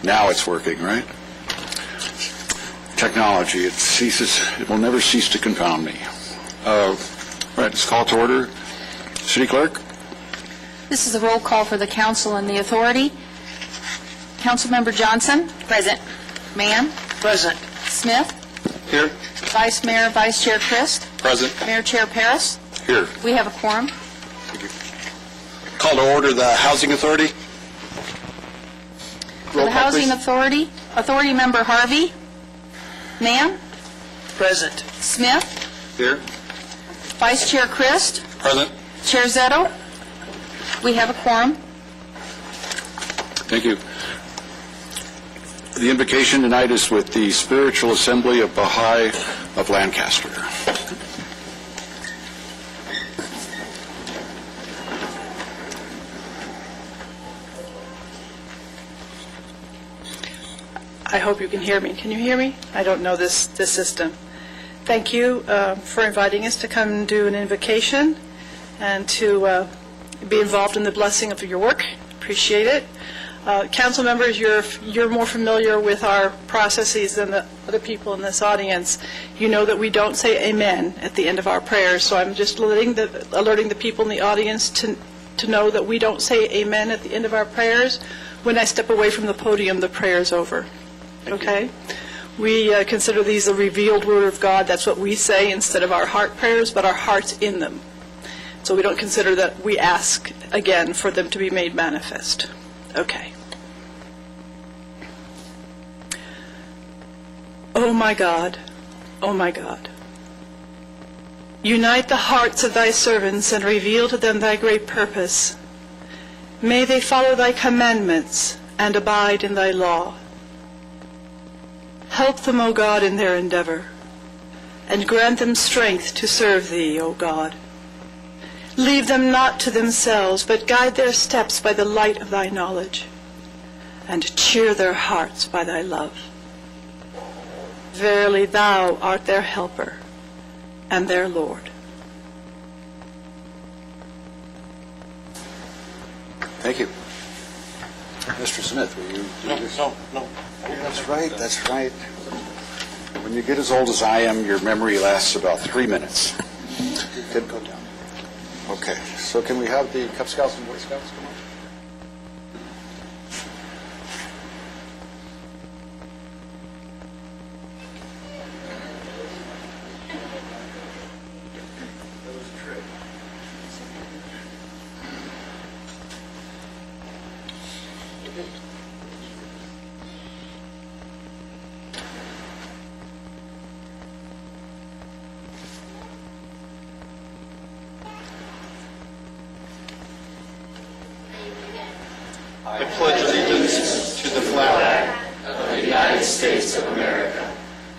Now it's working, right? Technology, it will never cease to confound me. Right, it's call to order. City Clerk? This is a roll call for the council and the authority. Councilmember Johnson? Present. Mann? Present. Smith? Here. Vice Mayor, Vice Chair Christ? Present. Mayor Chair Paris? Here. We have a quorum. Call to order the Housing Authority. For the Housing Authority, Authority Member Harvey? Mann? Present. Smith? Here. Vice Chair Christ? Present. Chair Zetto? We have a quorum. Thank you. The invocation tonight is with the Spiritual Assembly of Baha'i of Lancaster. I hope you can hear me. Can you hear me? I don't know this system. Thank you for inviting us to come do an invocation and to be involved in the blessing of your work. Appreciate it. Council members, you're more familiar with our processes than the other people in this audience. You know that we don't say amen at the end of our prayers, so I'm just alerting the people in the audience to know that we don't say amen at the end of our prayers. When I step away from the podium, the prayer is over. Okay? We consider these the revealed Word of God. That's what we say instead of our heart prayers, but our heart's in them. So we don't consider that we ask again for them to be made manifest. Okay. Oh my God, oh my God, unite the hearts of thy servants and reveal to them thy great purpose. May they follow thy commandments and abide in thy law. Help them, O God, in their endeavor, and grant them strength to serve thee, O God. Leave them not to themselves, but guide their steps by the light of thy knowledge, and cheer their hearts by thy love. Verily thou art their helper and their Lord. Thank you. Mr. Smith, will you do this? No. That's right, that's right. When you get as old as I am, your memory lasts about 3 minutes. Good, go down. Okay, so can we have the Cub Scouts and Boy Scouts come on? I pledge allegiance to the flag of the United States of America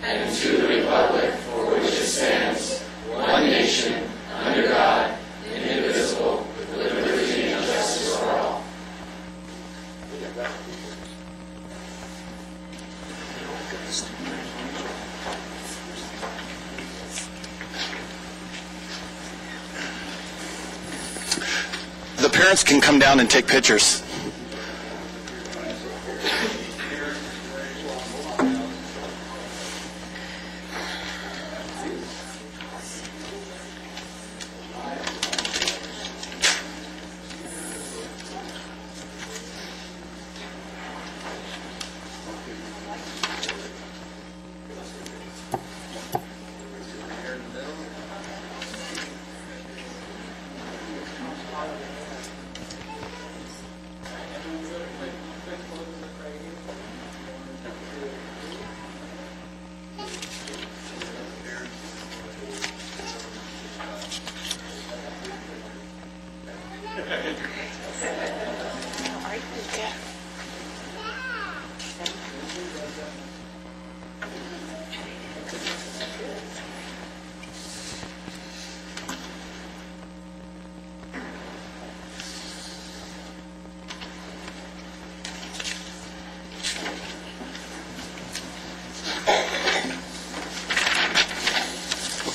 and to the republic for which it stands, one nation, under God, indivisible, with liberty and justice for all. The parents can come down and take pictures.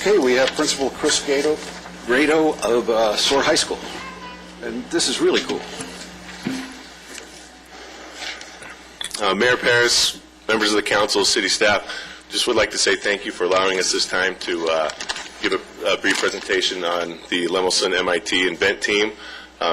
Okay, we have Principal Chris Grado of Soar High School, and this is really cool. Mayor Paris, members of the council, city staff, just would like to say thank you for allowing us this time to give a brief presentation on the Lemelson MIT Invent team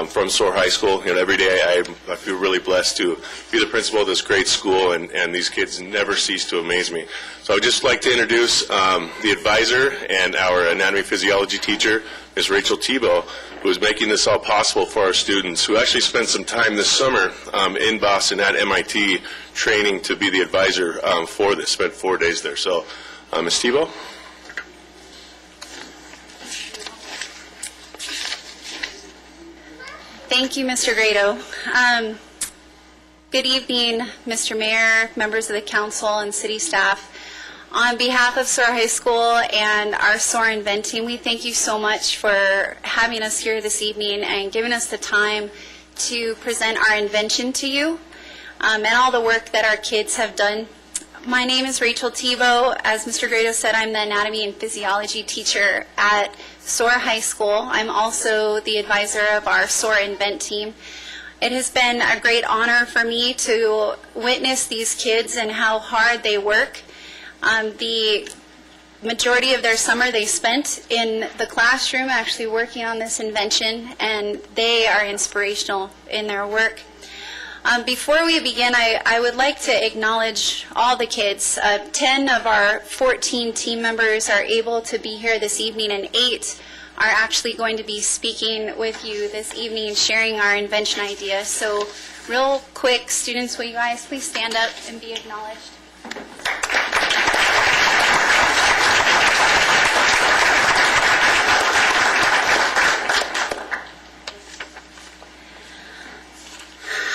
from SOAR High School. Every day I feel really blessed to be the principal of this great school, and these kids never cease to amaze me. So I would just like to introduce the advisor and our anatomy physiology teacher, Ms. Rachel Tebow, who is making this all possible for our students, who actually spent some time this summer in Boston at MIT training to be the advisor for this, spent 4 days there. So, Ms. Tebow? Thank you, Mr. Grado. Good evening, Mr. Mayor, members of the council, and city staff. On behalf of SOAR High School and our SOAR Invent team, we thank you so much for having us here this evening and giving us the time to present our invention to you and all the work that our kids have done. My name is Rachel Tebow. As Mr. Grado said, I'm the anatomy and physiology teacher at SOAR High School. I'm also the advisor of our SOAR Invent team. It has been a great honor for me to witness these kids and how hard they work. The majority of their summer they spent in the classroom actually working on this invention, and they are inspirational in their work. Before we begin, I would like to acknowledge all the kids. 10 of our 14 team members are able to be here this evening, and 8 are actually going to be speaking with you this evening, sharing our invention idea. So real quick, students, will you guys please stand up and be acknowledged?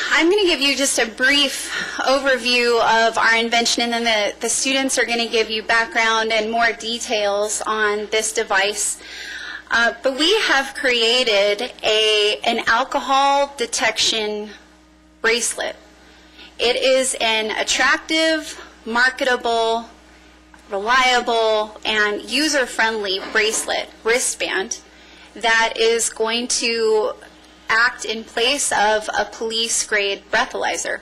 I'm going to give you just a brief overview of our invention, and then the students are going to give you background and more details on this device. But we have created an alcohol detection bracelet. It is an attractive, marketable, reliable, and user-friendly bracelet, wristband, that is going to act in place of a police-grade breathalyzer.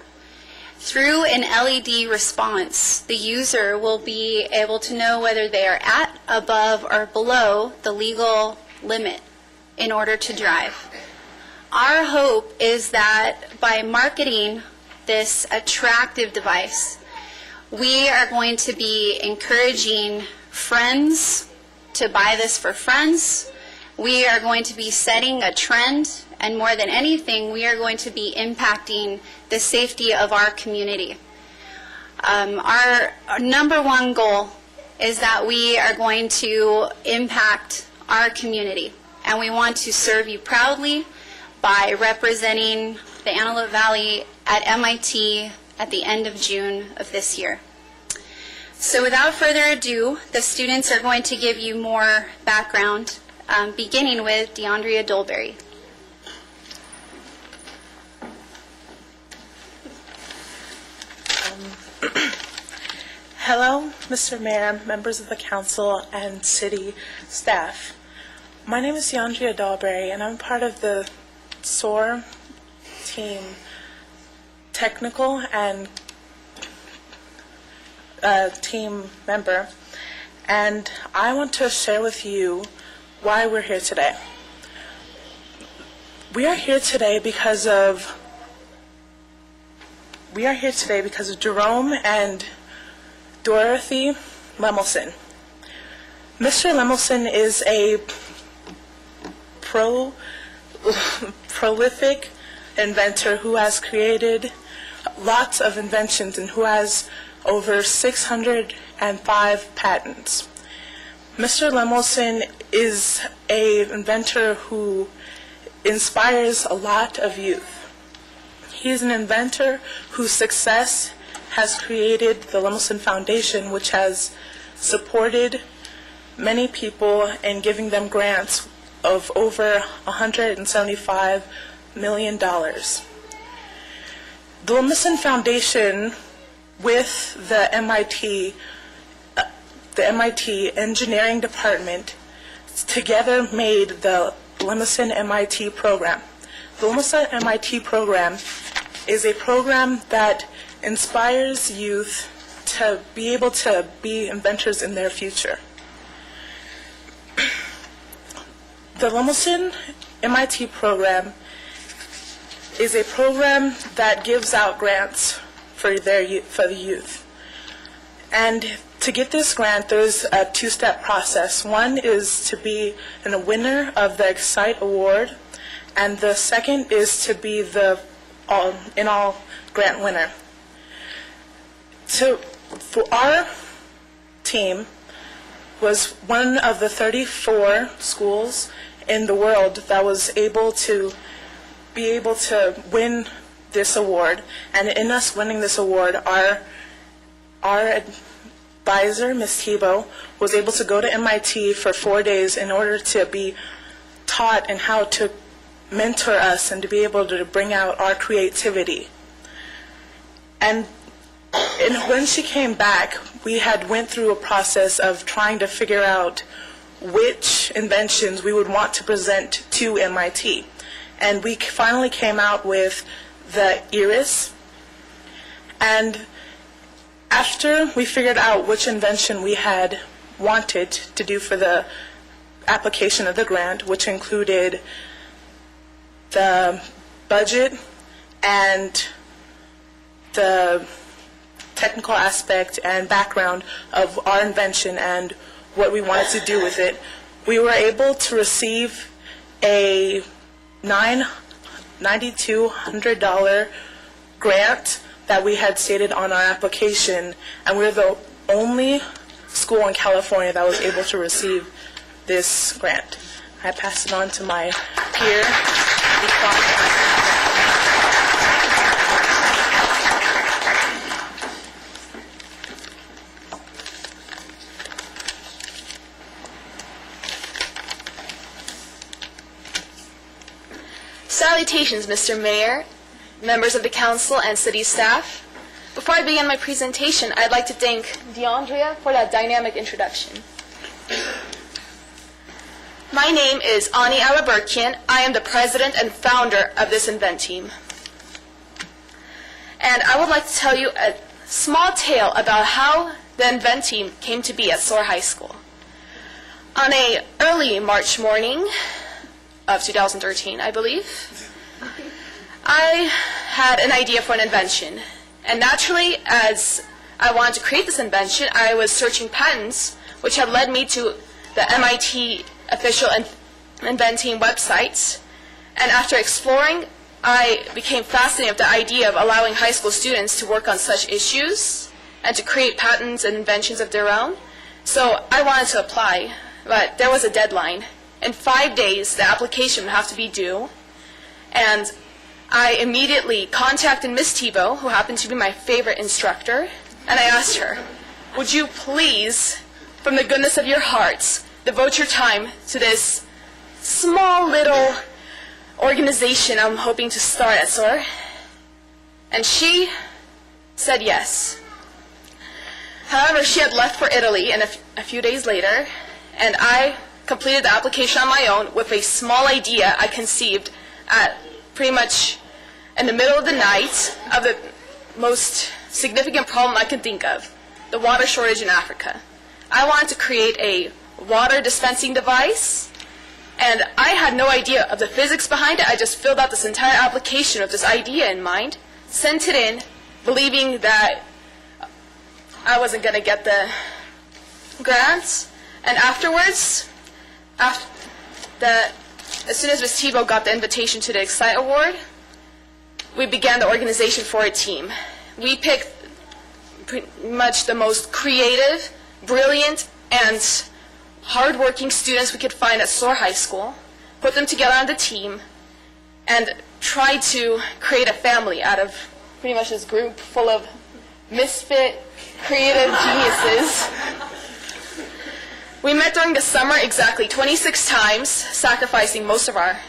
Through an LED response, the user will be able to know whether they are at, above, or below the legal limit in order to drive. Our hope is that by marketing this attractive device, we are going to be encouraging friends to buy this for friends. We are going to be setting a trend, and more than anything, we are going to be impacting the safety of our community. Our number one goal is that we are going to impact our community, and we want to serve you proudly by representing the Antelope Valley at MIT at the end of June of this year. So without further ado, the students are going to give you more background, beginning with DeAndrea Dolberry. Hello, Mr. Mayor, members of the council, and city staff. My name is DeAndrea Dolberry, and I'm part of the SOAR team technical and team member, and I want to share with you why we're here today. We are here today because of Jerome and Dorothy Lemelson. Mr. Lemelson is a prolific inventor who has created lots of inventions and who has over 605 patents. Mr. Lemelson is an inventor who inspires a lot of youth. He is an inventor whose success has created the Lemelson Foundation, which has supported many people in giving them grants of over $175 million. The Lemelson Foundation, with the MIT engineering department, together made the Lemelson MIT program. The Lemelson MIT program is a program that inspires youth to be able to be inventors in their future. The Lemelson MIT program is a program that gives out grants for the youth. And to get this grant, there's a two-step process. One is to be a winner of the Excite Award, and the second is to be the all grant winner. For our team was one of the 34 schools in the world that was able to win this award. And in us winning this award, our advisor, Ms. Tebow, was able to go to MIT for 4 days in order to be taught and how to mentor us and to be able to bring out our creativity. And when she came back, we had went through a process of trying to figure out which inventions we would want to present to MIT. And we finally came out with the Iris. And after we figured out which invention we had wanted to do for the application of the grant, which included the budget and the technical aspect and background of our invention and what we wanted to do with it, we were able to receive a $9,200 grant that we had stated on our application, and we're the only school in California that was able to receive this grant. I pass it on to my peer. Salutations, Mr. Mayor, members of the council, and city staff. Before I begin my presentation, I'd like to thank DeAndrea for that dynamic introduction. My name is Ani Araberkian. I am the president and founder of this Invent team. And I would like to tell you a small tale about how the Invent team came to be at Soar High School. On an early March morning of 2013, I believe, I had an idea for an invention. And naturally, as I wanted to create this invention, I was searching patents, which had led me to the MIT official Invent team websites. And after exploring, I became fascinated with the idea of allowing high school students to work on such issues and to create patents and inventions of their own. So I wanted to apply, but there was a deadline. In 5 days, the application would have to be due. And I immediately contacted Ms. Tebow, who happened to be my favorite instructor, and I asked her, would you please, from the goodness of your hearts, devote your time to this small little organization I'm hoping to start at SOAR? And she said yes. However, she had left for Italy a few days later, and I completed the application on my own with a small idea I conceived at pretty much in the middle of the night of the most significant problem I could think of, the water shortage in Africa. I wanted to create a water dispensing device, and I had no idea of the physics behind it. I just filled out this entire application with this idea in mind, sent it in, believing that I wasn't going to get the grants, and afterwards, as soon as Ms. Tebow got the invitation to the Excite Award, we began the organization for a team. We picked pretty much the most creative, brilliant, and hardworking students we could find at Soar High School, put them together on the team, and tried to create a family out of pretty much this group full of misfit, creative geniuses. We met during the summer exactly 26 times, sacrificing most of our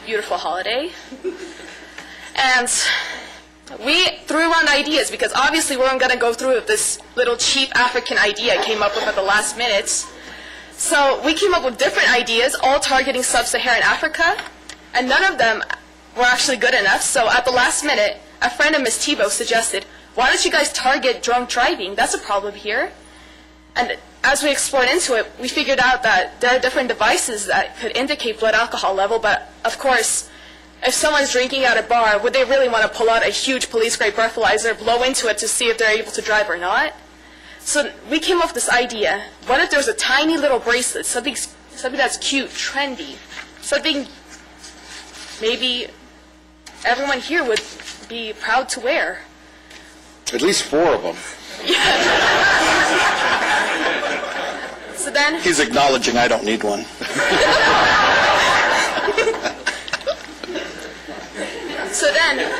beautiful holiday. And we threw around ideas because obviously we weren't going to go through with this little cheap African idea I came up with at the last minute. So we came up with different ideas, all targeting sub-Saharan Africa, and none of them were actually good enough. So at the last minute, a friend of Ms. Tebow suggested, why don't you guys target drunk driving? That's a problem here. And as we explored into it, we figured out that there are different devices that could indicate blood alcohol level, but of course, if someone's drinking at a bar, would they really want to pull out a huge police-grade breathalyzer, blow into it to see if they're able to drive or not? So we came up with this idea. What if there was a tiny little bracelet, something that's cute, trendy, something maybe everyone here would be proud to wear? At least 4 of them. So then, He's acknowledging I don't need one. So then,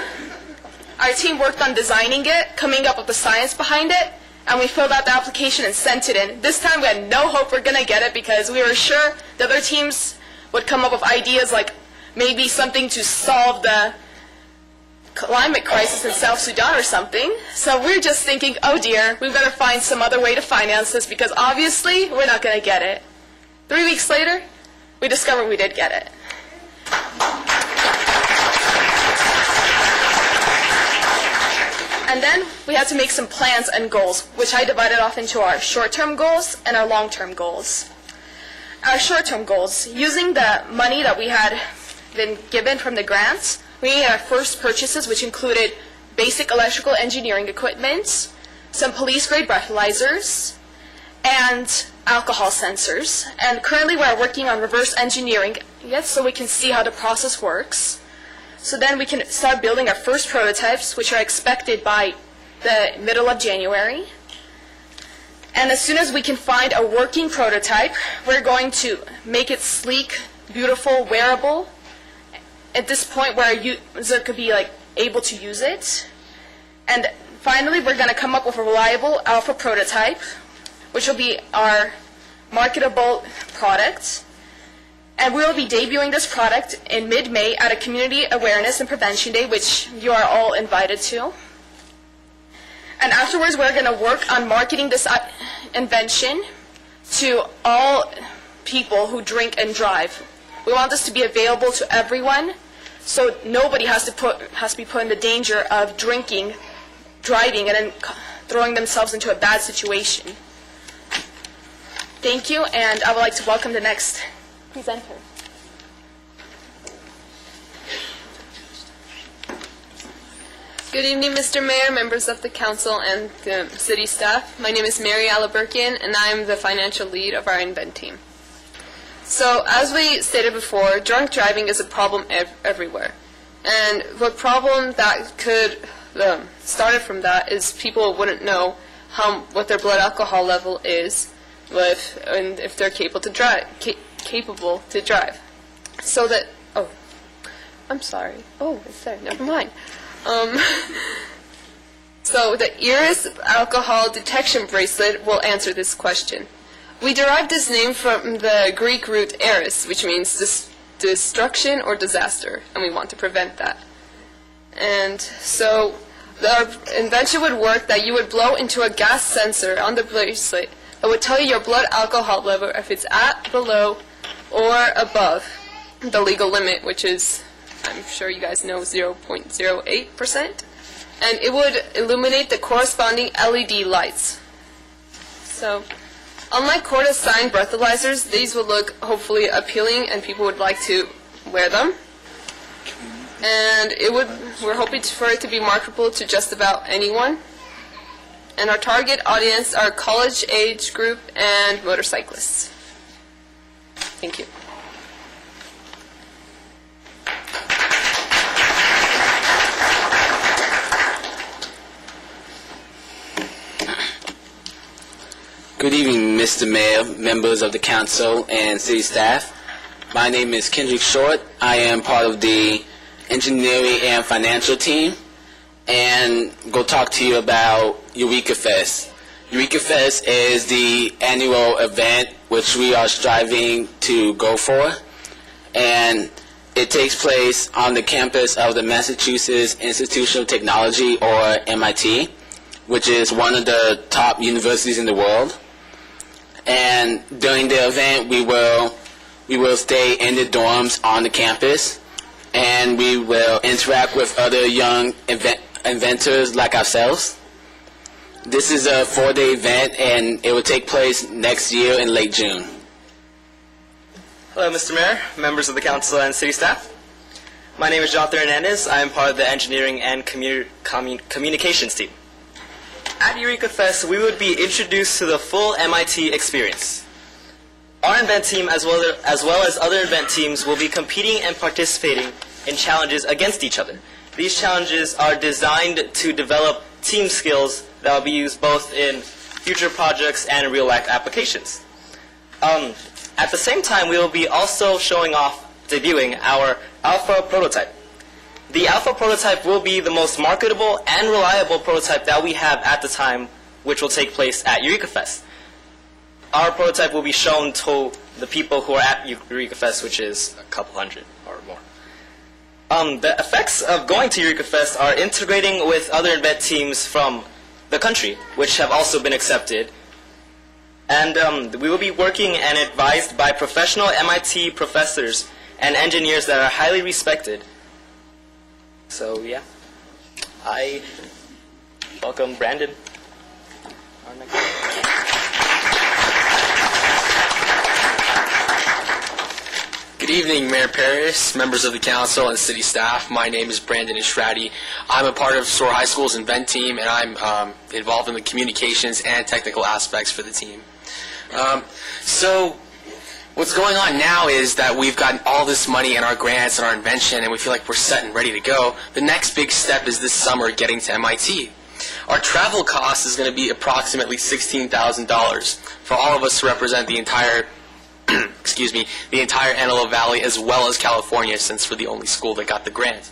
our team worked on designing it, coming up with the science behind it, and we filled out the application and sent it in. This time we had no hope we're going to get it because we were sure the other teams would come up with ideas like maybe something to solve the climate crisis in South Sudan or something. So we're just thinking, oh dear, we better find some other way to finance this because obviously we're not going to get it. 3 weeks later, we discovered we did get it. And then we had to make some plans and goals, which I divided off into our short-term goals and our long-term goals. Our short-term goals, using the money that we had been given from the grants, we made our first purchases, which included basic electrical engineering equipment, some police-grade breathalyzers, and alcohol sensors. And currently we're working on reverse engineering it so we can see how the process works. So then we can start building our first prototypes, which are expected by the middle of January. And as soon as we can find a working prototype, we're going to make it sleek, beautiful, wearable, at this point where a user could be able to use it. And finally, we're going to come up with a reliable alpha prototype, which will be our marketable product. And we will be debuting this product in mid-May at a Community Awareness and Prevention Day, which you are all invited to. And afterwards, we're going to work on marketing this invention to all people who drink and drive. We want this to be available to everyone, so nobody has to be put in the danger of drinking, driving, and then throwing themselves into a bad situation. Thank you, and I would like to welcome the next presenter. Good evening, Mr. Mayor, members of the council, and the city staff. My name is Mary Alaburkian, and I am the financial lead of our Invent team. So, as we stated before, drunk driving is a problem everywhere. And the problem that could started from that is people wouldn't know what their blood alcohol level is and if they're capable to drive. So that, oh, I'm sorry. Oh, it's there. Never mind. So the Iris alcohol detection bracelet will answer this question. We derived this name from the Greek root eris, which means destruction or disaster, and we want to prevent that. And so our invention would work that you would blow into a gas sensor on the bracelet that would tell you your blood alcohol level if it's at, below, or above the legal limit, which is, I'm sure you guys know, 0.08%. And it would illuminate the corresponding LED lights. So, unlike court-assigned breathalyzers, these would look hopefully appealing and people would like to wear them. And we're hoping for it to be marketable to just about anyone. And our target audience are college age group and motorcyclists. Thank you. Good evening, Mr. Mayor, members of the council, and city staff. My name is Kendrick Short. I am part of the engineering and financial team, and go talk to you about Eureka Fest. Eureka Fest is the annual event which we are striving to go for, and it takes place on the campus of the Massachusetts Institute of Technology, or MIT, which is one of the top universities in the world. And during the event, we will stay in the dorms on the campus, and we will interact with other young inventors like ourselves. This is a 4-day event, and it will take place next year in late June. Hello, Mr. Mayor, members of the council, and city staff. My name is Jonathan Hernandez. I am part of the engineering and communications team. At Eureka Fest, we would be introduced to the full MIT experience. Our event team, as well as other event teams, will be competing and participating in challenges against each other. These challenges are designed to develop team skills that will be used both in future projects and in real-life applications. At the same time, we will be also debuting our Alpha prototype. The Alpha prototype will be the most marketable and reliable prototype that we have at the time, which will take place at Eureka Fest. Our prototype will be shown to the people who are at Eureka Fest, which is a couple hundred or more. The effects of going to Eureka Fest are integrating with other event teams from the country, which have also been accepted. And we will be working and advised by professional MIT professors and engineers that are highly respected. So, yeah, I welcome Brandon. Our next Good evening, Mayor Paris, members of the council, and city staff. My name is Brandon Ishradi. I'm a part of Soar High School's Invent team, and I'm involved in the communications and technical aspects for the team. So what's going on now is that we've gotten all this money and our grants and our invention, and we feel like we're set and ready to go. The next big step is this summer getting to MIT. Our travel cost is going to be approximately $16,000 for all of us to represent the entire the entire Antelope Valley as well as California, since we're the only school that got the grant.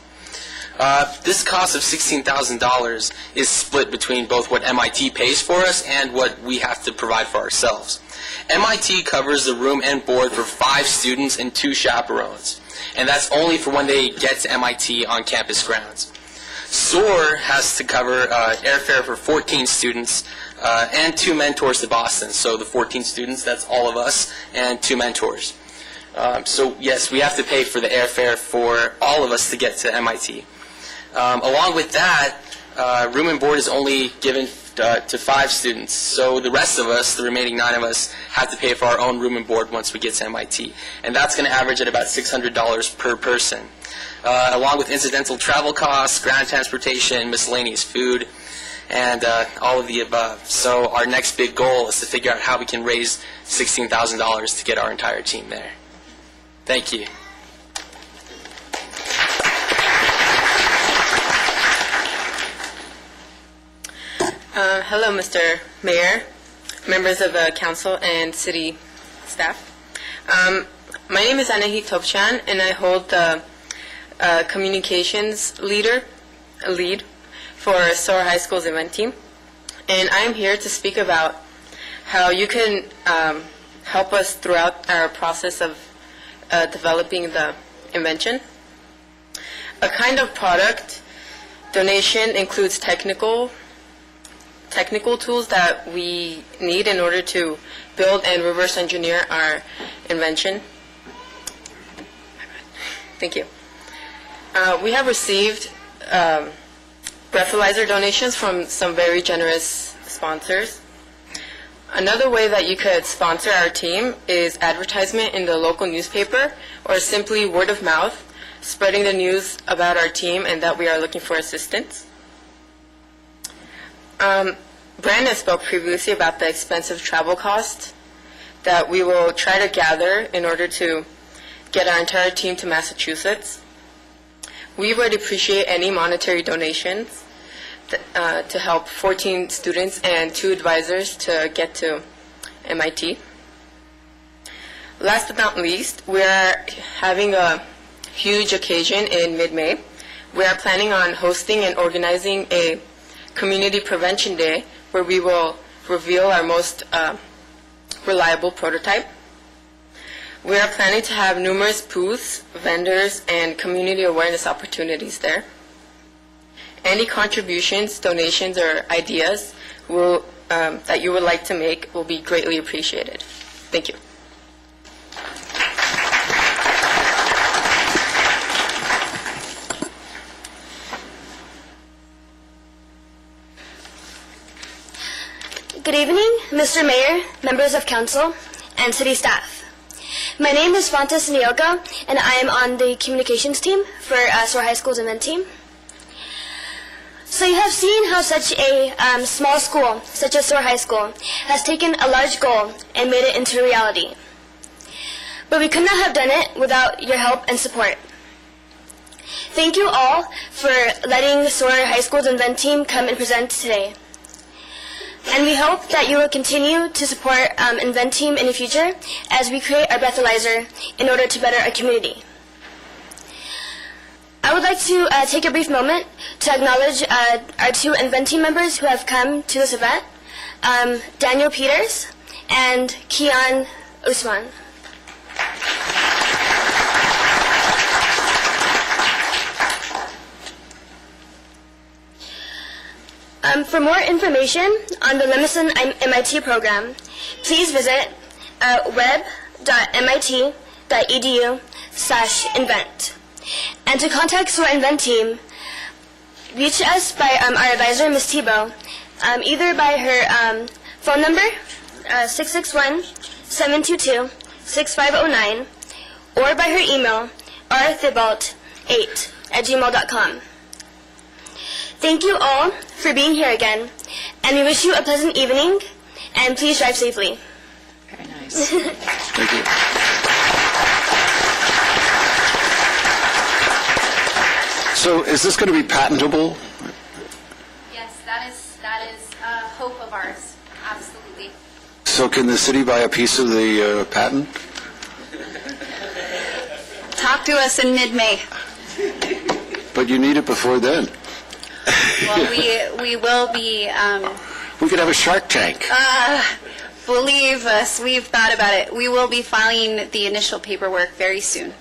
This cost of $16,000 is split between both what MIT pays for us and what we have to provide for ourselves. MIT covers the room and board for 5 students and 2 chaperones, and that's only for when they get to MIT on campus grounds. SOAR has to cover airfare for 14 students and 2 mentors to Boston. So the 14 students, that's all of us, and 2 mentors. So yes, we have to pay for the airfare for all of us to get to MIT. Along with that, room and board is only given to 5 students. So the rest of us, the remaining 9 of us, have to pay for our own room and board once we get to MIT. And that's going to average at about $600 per person. Along with incidental travel costs, ground transportation, miscellaneous food, and all of the above. So our next big goal is to figure out how we can raise $16,000 to get our entire team there. Thank you. Hello, Mr. Mayor, members of the council, and city staff. My name is Anahi Topchan, and I hold the communications lead for Soar High School's event team. And I'm here to speak about how you can help us throughout our process of developing the invention. A kind of product donation includes technical tools that we need in order to build and reverse engineer our invention. Thank you. We have received breathalyzer donations from some very generous sponsors. Another way that you could sponsor our team is advertisement in the local newspaper, or simply word of mouth, spreading the news about our team and that we are looking for assistance. Brandon spoke previously about the expensive travel costs that we will try to gather in order to get our entire team to Massachusetts. We would appreciate any monetary donations to help 14 students and 2 advisors to get to MIT. Last but not least, we are having a huge occasion in mid-May. We are planning on hosting and organizing a Community Prevention Day where we will reveal our most reliable prototype. We are planning to have numerous booths, vendors, and community awareness opportunities there. Any contributions, donations, or ideas that you would like to make will be greatly appreciated. Thank you. Good evening, Mr. Mayor, members of council, and city staff. My name is Fontes Nioka, and I am on the communications team for Soar High School's event team. So you have seen how such a small school, such as Soar High School, has taken a large goal and made it into reality. But we could not have done it without your help and support. Thank you all for letting Soar High School's event team come and present today. And we hope that you will continue to support Invent Team in the future as we create our breathalyzer in order to better our community. I would like to take a brief moment to acknowledge our two Invent Team members who have come to this event, Daniel Peters and Kian Usman. For more information on the Lemelson MIT program, please visit web.mit.edu/invent. And to contact SOAR Invent Team, reach us by our advisor, Ms. Tebow, either by her phone number, 661-722-6509, or by her email, rthibault8@gmail.com. Thank you all for being here again, and we wish you a pleasant evening, and please drive safely. Very nice. Thank you. So is this going to be patentable? Yes, that is a hope of ours, absolutely. So can the city buy a piece of the patent? Talk to us in mid-May. But you need it before then. Well, we will be... We could have a Shark Tank. Believe us, we've thought about it. We will be filing the initial paperwork very soon.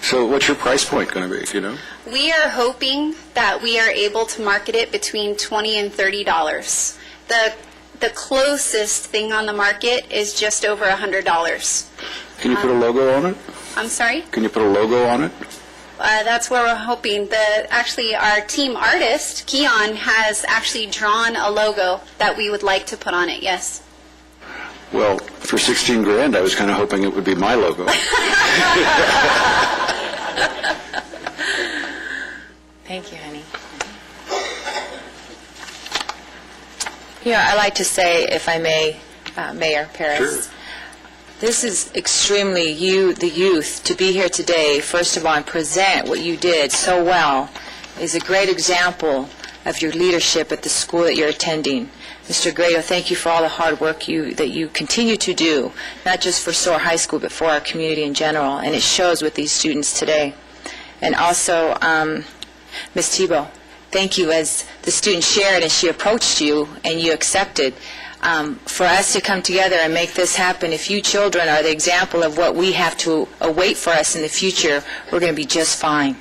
So what's your price point going to be, do you know? We are hoping that we are able to market it between $20 and $30. The closest thing on the market is just over $100. Can you put a logo on it? I'm sorry? Can you put a logo on it? That's where we're hoping. Actually, our team artist, Keon, has actually drawn a logo that we would like to put on it, yes. Well, for 16 grand, I was kind of hoping it would be my logo. Thank you, honey. I'd like to say, if I may, Mayor Paris, Sure. This is extremely the youth, to be here today, first of all, and present what you did so well, is a great example of your leadership at the school that you're attending. Mr. Grado, thank you for all the hard work that you continue to do, not just for SOAR High School, but for our community in general, and it shows with these students today. And also, Ms. Tebow, thank you as the student shared and she approached you and you accepted. For us to come together and make this happen, if you children are the example of what we have to await for us in the future, we're going to be just fine.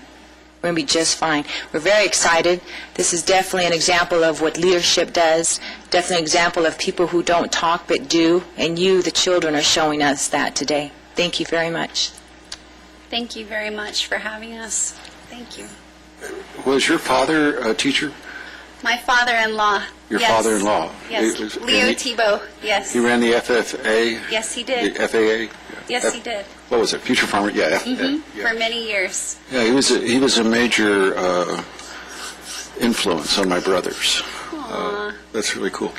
We're going to be just fine. We're very excited. This is definitely an example of what leadership does, definitely an example of people who don't talk but do, and you, the children, are showing us that today. Thank you very much. Thank you very much for having us. Thank you. Was your father a teacher? My father-in-law. Your yes. father-in-law? Yes, Leo Tebow, yes. He ran the FFA? Yes, he did. The FAA? Yes, he did. What was it? Future Farmer? Yeah. Yeah. For many years. Yeah, he was a major influence on my brothers. That's really cool.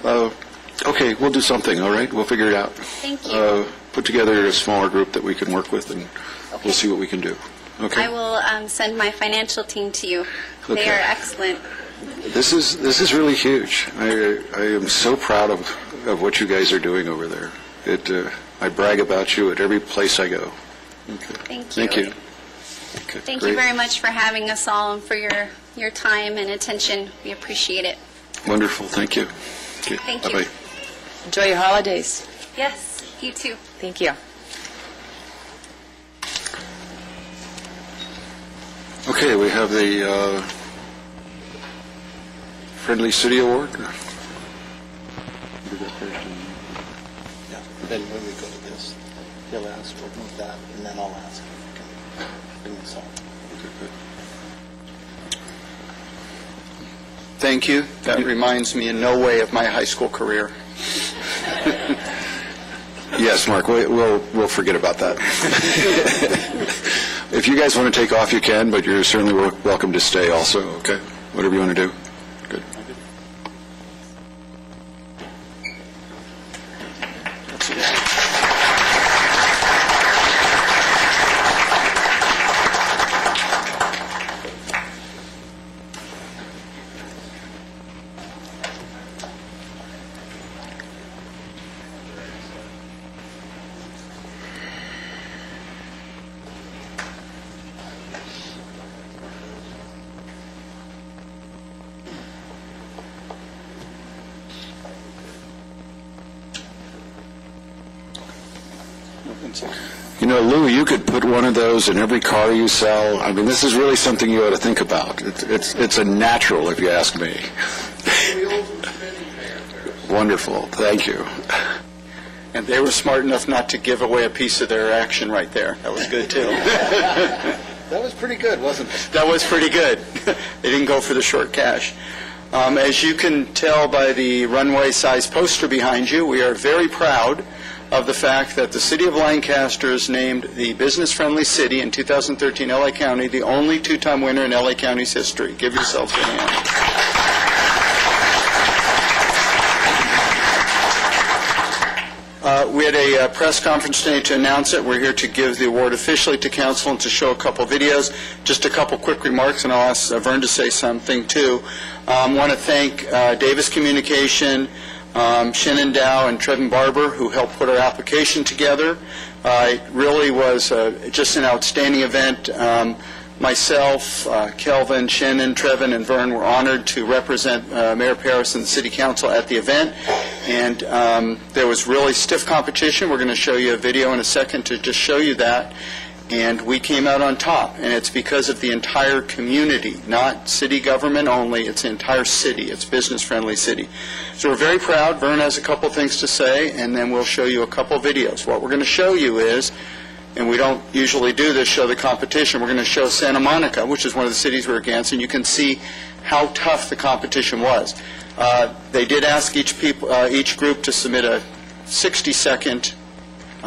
Okay, we'll do something, all right? We'll figure it out. Thank you. Put together a smaller group that we can work with, and we'll see what we can do. Okay? I will send my financial team to you. Okay. They are excellent. This is really huge. I am so proud of what you guys are doing over there. I brag about you at every place I go. Okay. Thank you. Thank you. Okay, Thank great. you very much for having us all and for your time and attention. We appreciate it. Wonderful. Thank you. Okay. Thank you. Bye-bye. Enjoy your holidays. Yes, you too. Thank you. Okay, we have the Friendly City Award. Then when we go to this, he'll ask, we'll move that, and then I'll ask. Okay. Bring this up. Thank you. That reminds me in no way of my high school career. Yes, Mark, we'll forget about that. If you guys want to take off, you can, but you're certainly welcome to stay also, okay? Whatever you want to do. Good. You know, Lou, you could put one of those in every car you sell. I mean, this is really something you ought to think about. It's a natural, if you ask me. Wonderful. Thank you. And they were smart enough not to give away a piece of their action right there. That was good, too. That was pretty good, wasn't it? That was pretty good. They didn't go for the short cash. As you can tell by the runway-size poster behind you, we are very proud of the fact that the City of Lancaster is named the business-friendly city in 2013 LA County, the only two-time winner in LA County's history. Give yourselves a hand. We had a press conference today to announce it. We're here to give the award officially to council and to show a couple videos. Just a couple quick remarks, and I'll ask Vern to say something too. I want to thank Davis Communication, Shannon Dow and Trevin Barber, who helped put our application together. It really was just an outstanding event. Myself, Kelvin, Shannon, Trevin, and Vern were honored to represent Mayor Paris and the City Council at the event. And there was really stiff competition. We're going to show you a video in a second to just show you that. And we came out on top, and it's because of the entire community, not city government only, it's the entire city, it's business-friendly city. So we're very proud. Vern has a couple things to say, and then we'll show you a couple videos. What we're going to show you is, and we don't usually do this, show the competition, we're going to show Santa Monica, which is one of the cities we're against, and you can see how tough the competition was. They did ask each group to submit a 60-second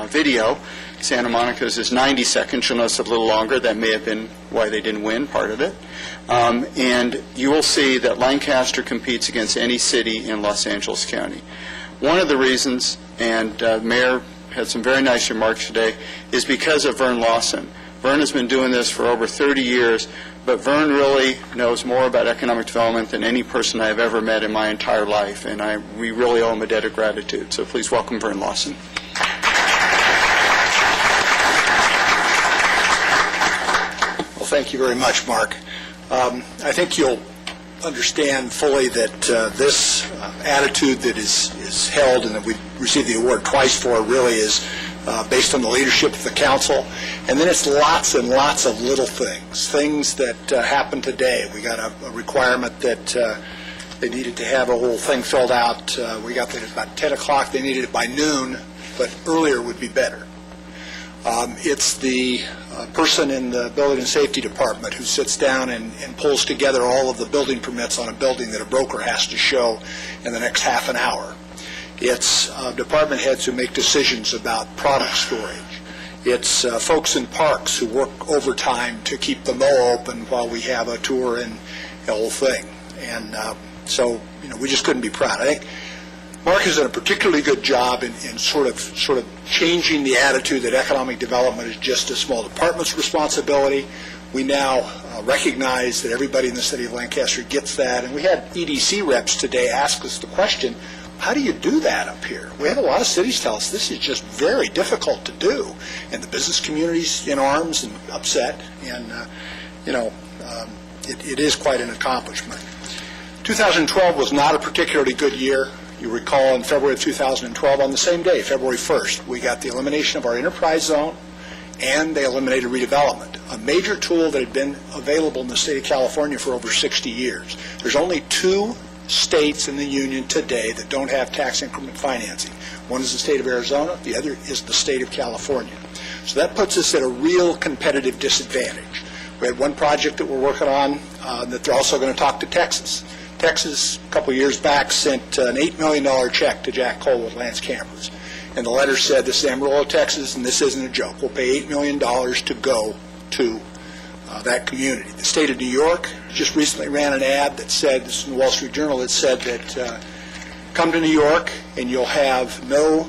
video. Santa Monica's is 90 seconds. You'll notice a little longer. That may have been why they didn't win, part of it. And you will see that Lancaster competes against any city in Los Angeles County. One of the reasons, and the Mayor had some very nice remarks today, is because of Vern Lawson. Vern has been doing this for over 30 years, but Vern really knows more about economic development than any person I've ever met in my entire life, and we really owe him a debt of gratitude. So please welcome Vern Lawson. Well, thank you very much, Mark. I think you'll understand fully that this attitude that is held and that we received the award twice for really is based on the leadership of the council. And then it's lots and lots of little things that happened today. We got a requirement that they needed to have a whole thing filled out. We got that at about 10 o'clock. They needed it by noon, but earlier would be better. It's the person in the Building and Safety Department who sits down and pulls together all of the building permits on a building that a broker has to show in the next half an hour. It's department heads who make decisions about product storage. It's folks in parks who work overtime to keep the mow open while we have a tour and the whole thing. And so, we just couldn't be proud. I think Mark has done a particularly good job in sort of changing the attitude that economic development is just a small department's responsibility. We now recognize that everybody in the city of Lancaster gets that, and we had EDC reps today ask us the question, how do you do that up here? We have a lot of cities tell us this is just very difficult to do, and the business community's in arms and upset, and it is quite an accomplishment. 2012 was not a particularly good year. You recall in February of 2012, on the same day, February 1st, we got the elimination of our enterprise zone, and they eliminated redevelopment, a major tool that had been available in the state of California for over 60 years. There's only 2 states in the union today that don't have tax increment financing. One is the state of Arizona, the other is the state of California. So that puts us at a real competitive disadvantage. We had one project that we're working on that they're also going to talk to Texas. Texas, a couple years back, sent an $8 million check to Jack Cole with Lance Campers. And the letter said, this is Amarillo, Texas, and this isn't a joke. We'll pay $8 million to go to that community. The state of New York just recently ran an ad that said, this is in the Wall Street Journal, that said that come to New York and you'll have no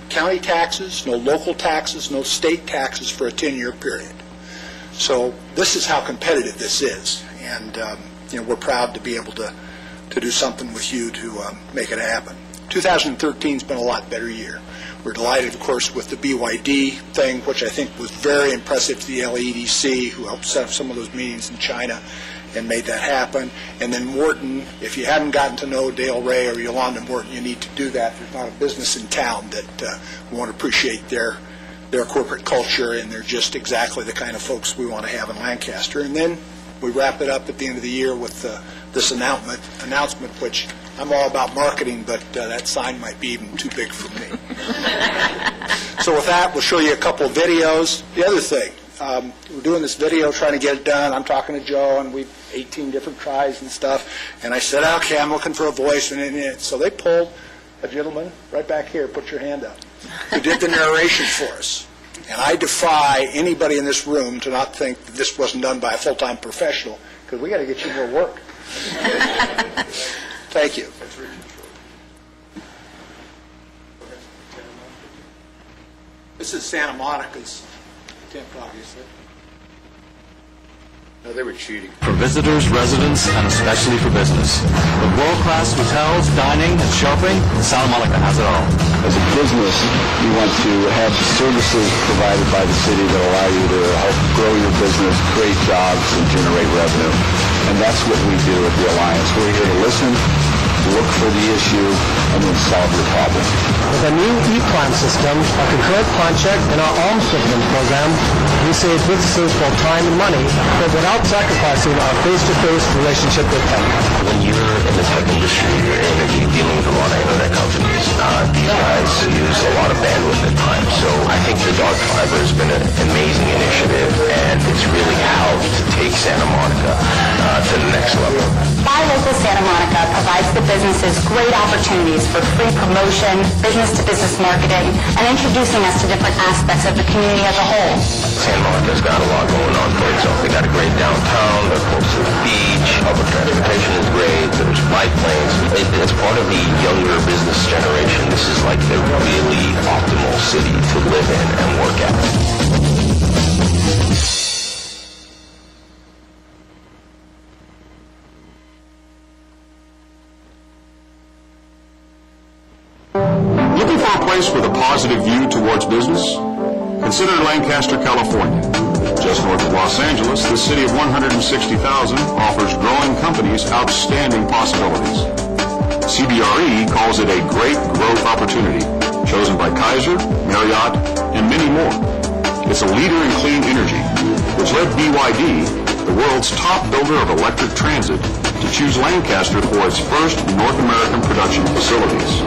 county taxes, no local taxes, no state taxes for a 10-year period. So this is how competitive this is. And we're proud to be able to do something with you to make it happen. 2013's been a lot better year. We're delighted, of course, with the BYD thing, which I think was very impressive to the LEDC, who helped set up some of those meetings in China and made that happen. And then Morton, if you haven't gotten to know Dale Ray or Yolanda Morton, you need to do that. There's not a business in town that we want to appreciate their corporate culture, and they're just exactly the kind of folks we want to have in Lancaster. And then we wrap it up at the end of the year with this announcement, which I'm all about marketing, but that sign might be even too big for me. So with that, we'll show you a couple of videos. The other thing, we're doing this video, trying to get it done. I'm talking to Joe, and we've 18 different tries and stuff. And I said, okay, I'm looking for a voice. And so they pulled a gentleman right back here, put your hand up, who did the narration for us. And I defy anybody in this room to not think that this wasn't done by a full-time professional, because we got to get you more work. Thank you. This is Santa Monica's tent, obviously. No, they were cheating. For visitors, residents, and especially for business. With world-class hotels, dining, and shopping, Santa Monica has it all. As a business, you want to have the services provided by the city that allow you to help grow your business, create jobs, and generate revenue. And that's what we do at the Alliance. We're here to listen, look for the issue, and then solve your problem. With a new e-plan system, our concurrent plan check, and our alms dividend program, we save businesses both time and money, but without sacrificing our face-to-face relationship with them. When you're in the tech industry, you're dealing with a lot of internet companies. These guys use a lot of bandwidth at times, so I think the dark fiber has been an amazing initiative, and it's really helped to take Santa Monica to the next level. Buy Local Santa Monica provides the businesses great opportunities for free promotion, business-to-business marketing, and introducing us to different aspects of the community as a whole. Santa Monica's got a lot going on for itself. They got a great downtown, they're close to the beach, public transportation is great, there's bike lanes. It's part of the younger business generation. This is like the really optimal city to live in and work at. Looking for a place with a positive view towards business? Consider Lancaster, California. Just north of Los Angeles, this city of 160,000 offers growing companies outstanding possibilities. CBRE calls it a great growth opportunity, chosen by Kaiser, Marriott, and many more. It's a leader in clean energy, which led BYD, the world's top builder of electric transit, to choose Lancaster for its first North American production facilities.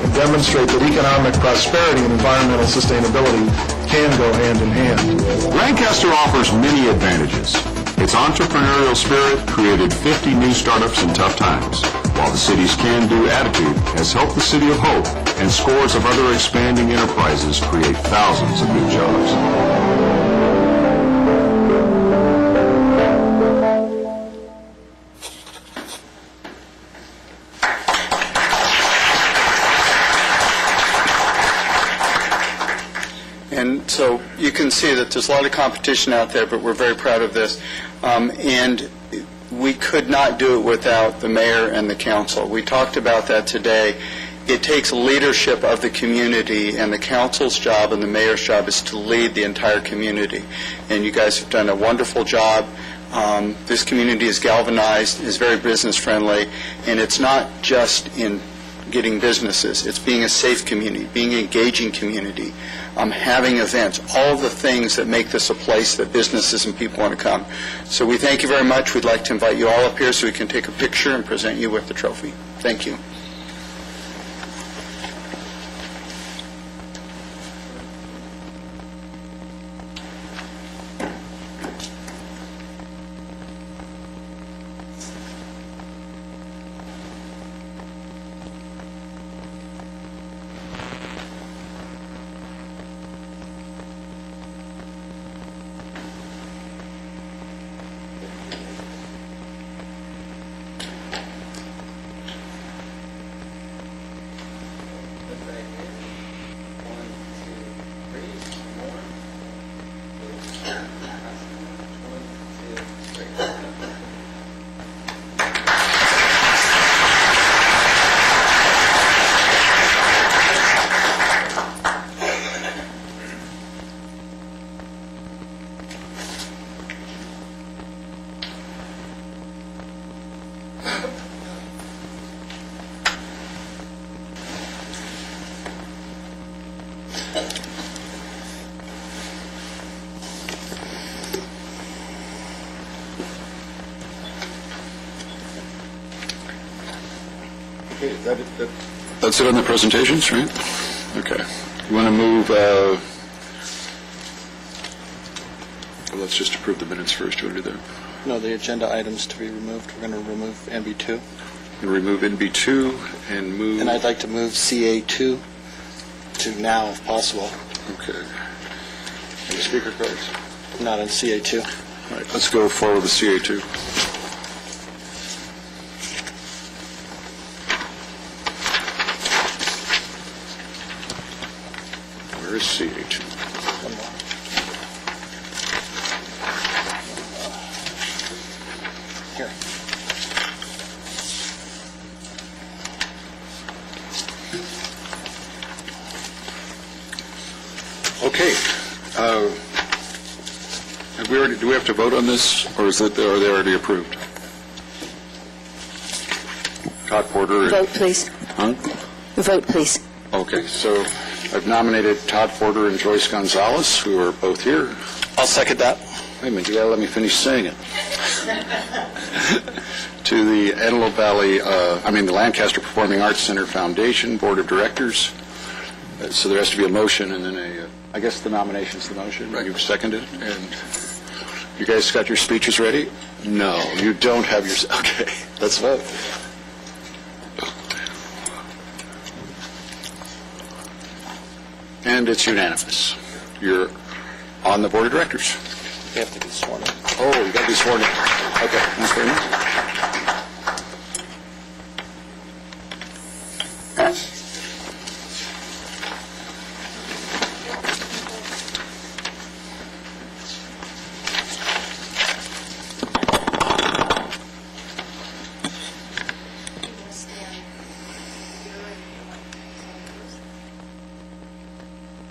And demonstrate that economic prosperity and environmental sustainability can go hand in hand. Lancaster offers many advantages. Its entrepreneurial spirit created 50 new startups in tough times, while the city's can-do attitude has helped the City of Hope and scores of other expanding enterprises create thousands of new jobs. And so you can see that there's a lot of competition out there, but we're very proud of this. And we could not do it without the mayor and the council. We talked about that today. It takes leadership of the community, and the council's job and the mayor's job is to lead the entire community. And you guys have done a wonderful job. This community is galvanized, is very business-friendly, and it's not just in getting businesses. It's being a safe community, being an engaging community, having events, all the things that make this a place that businesses and people want to come. So we thank you very much. We'd like to invite you all up here so we can take a picture and present you with the trophy. Thank you. Okay, that's it on the presentations, right? Okay. You want to move, well, let's just approve the minutes first. You want to do that? No, the agenda items to be removed. We're going to remove NB2. And remove NB2 and move... And I'd like to move CA2 to now, if possible. Okay. Any speaker cards? Not on CA2. All right, let's go forward with CA2. Where is CA2? One more. Here. Okay. Do we have to vote on this, or are they already approved? Todd Porter. Vote, please. Huh? Vote, please. Okay, so I've nominated Todd Porter and Joyce Gonzalez, who are both here. I'll second that. Wait a minute, you gotta let me finish saying it. To the Antelope Valley, the Lancaster Performing Arts Center Foundation Board of Directors. So there has to be a motion, and then I guess the nomination's the motion. Right. You've seconded, and you guys got your speeches ready? No, you don't have your... Okay, let's vote. And it's unanimous. You're on the Board of Directors. You have to be sworn in. Oh, you got to be sworn in. Okay, thanks very much.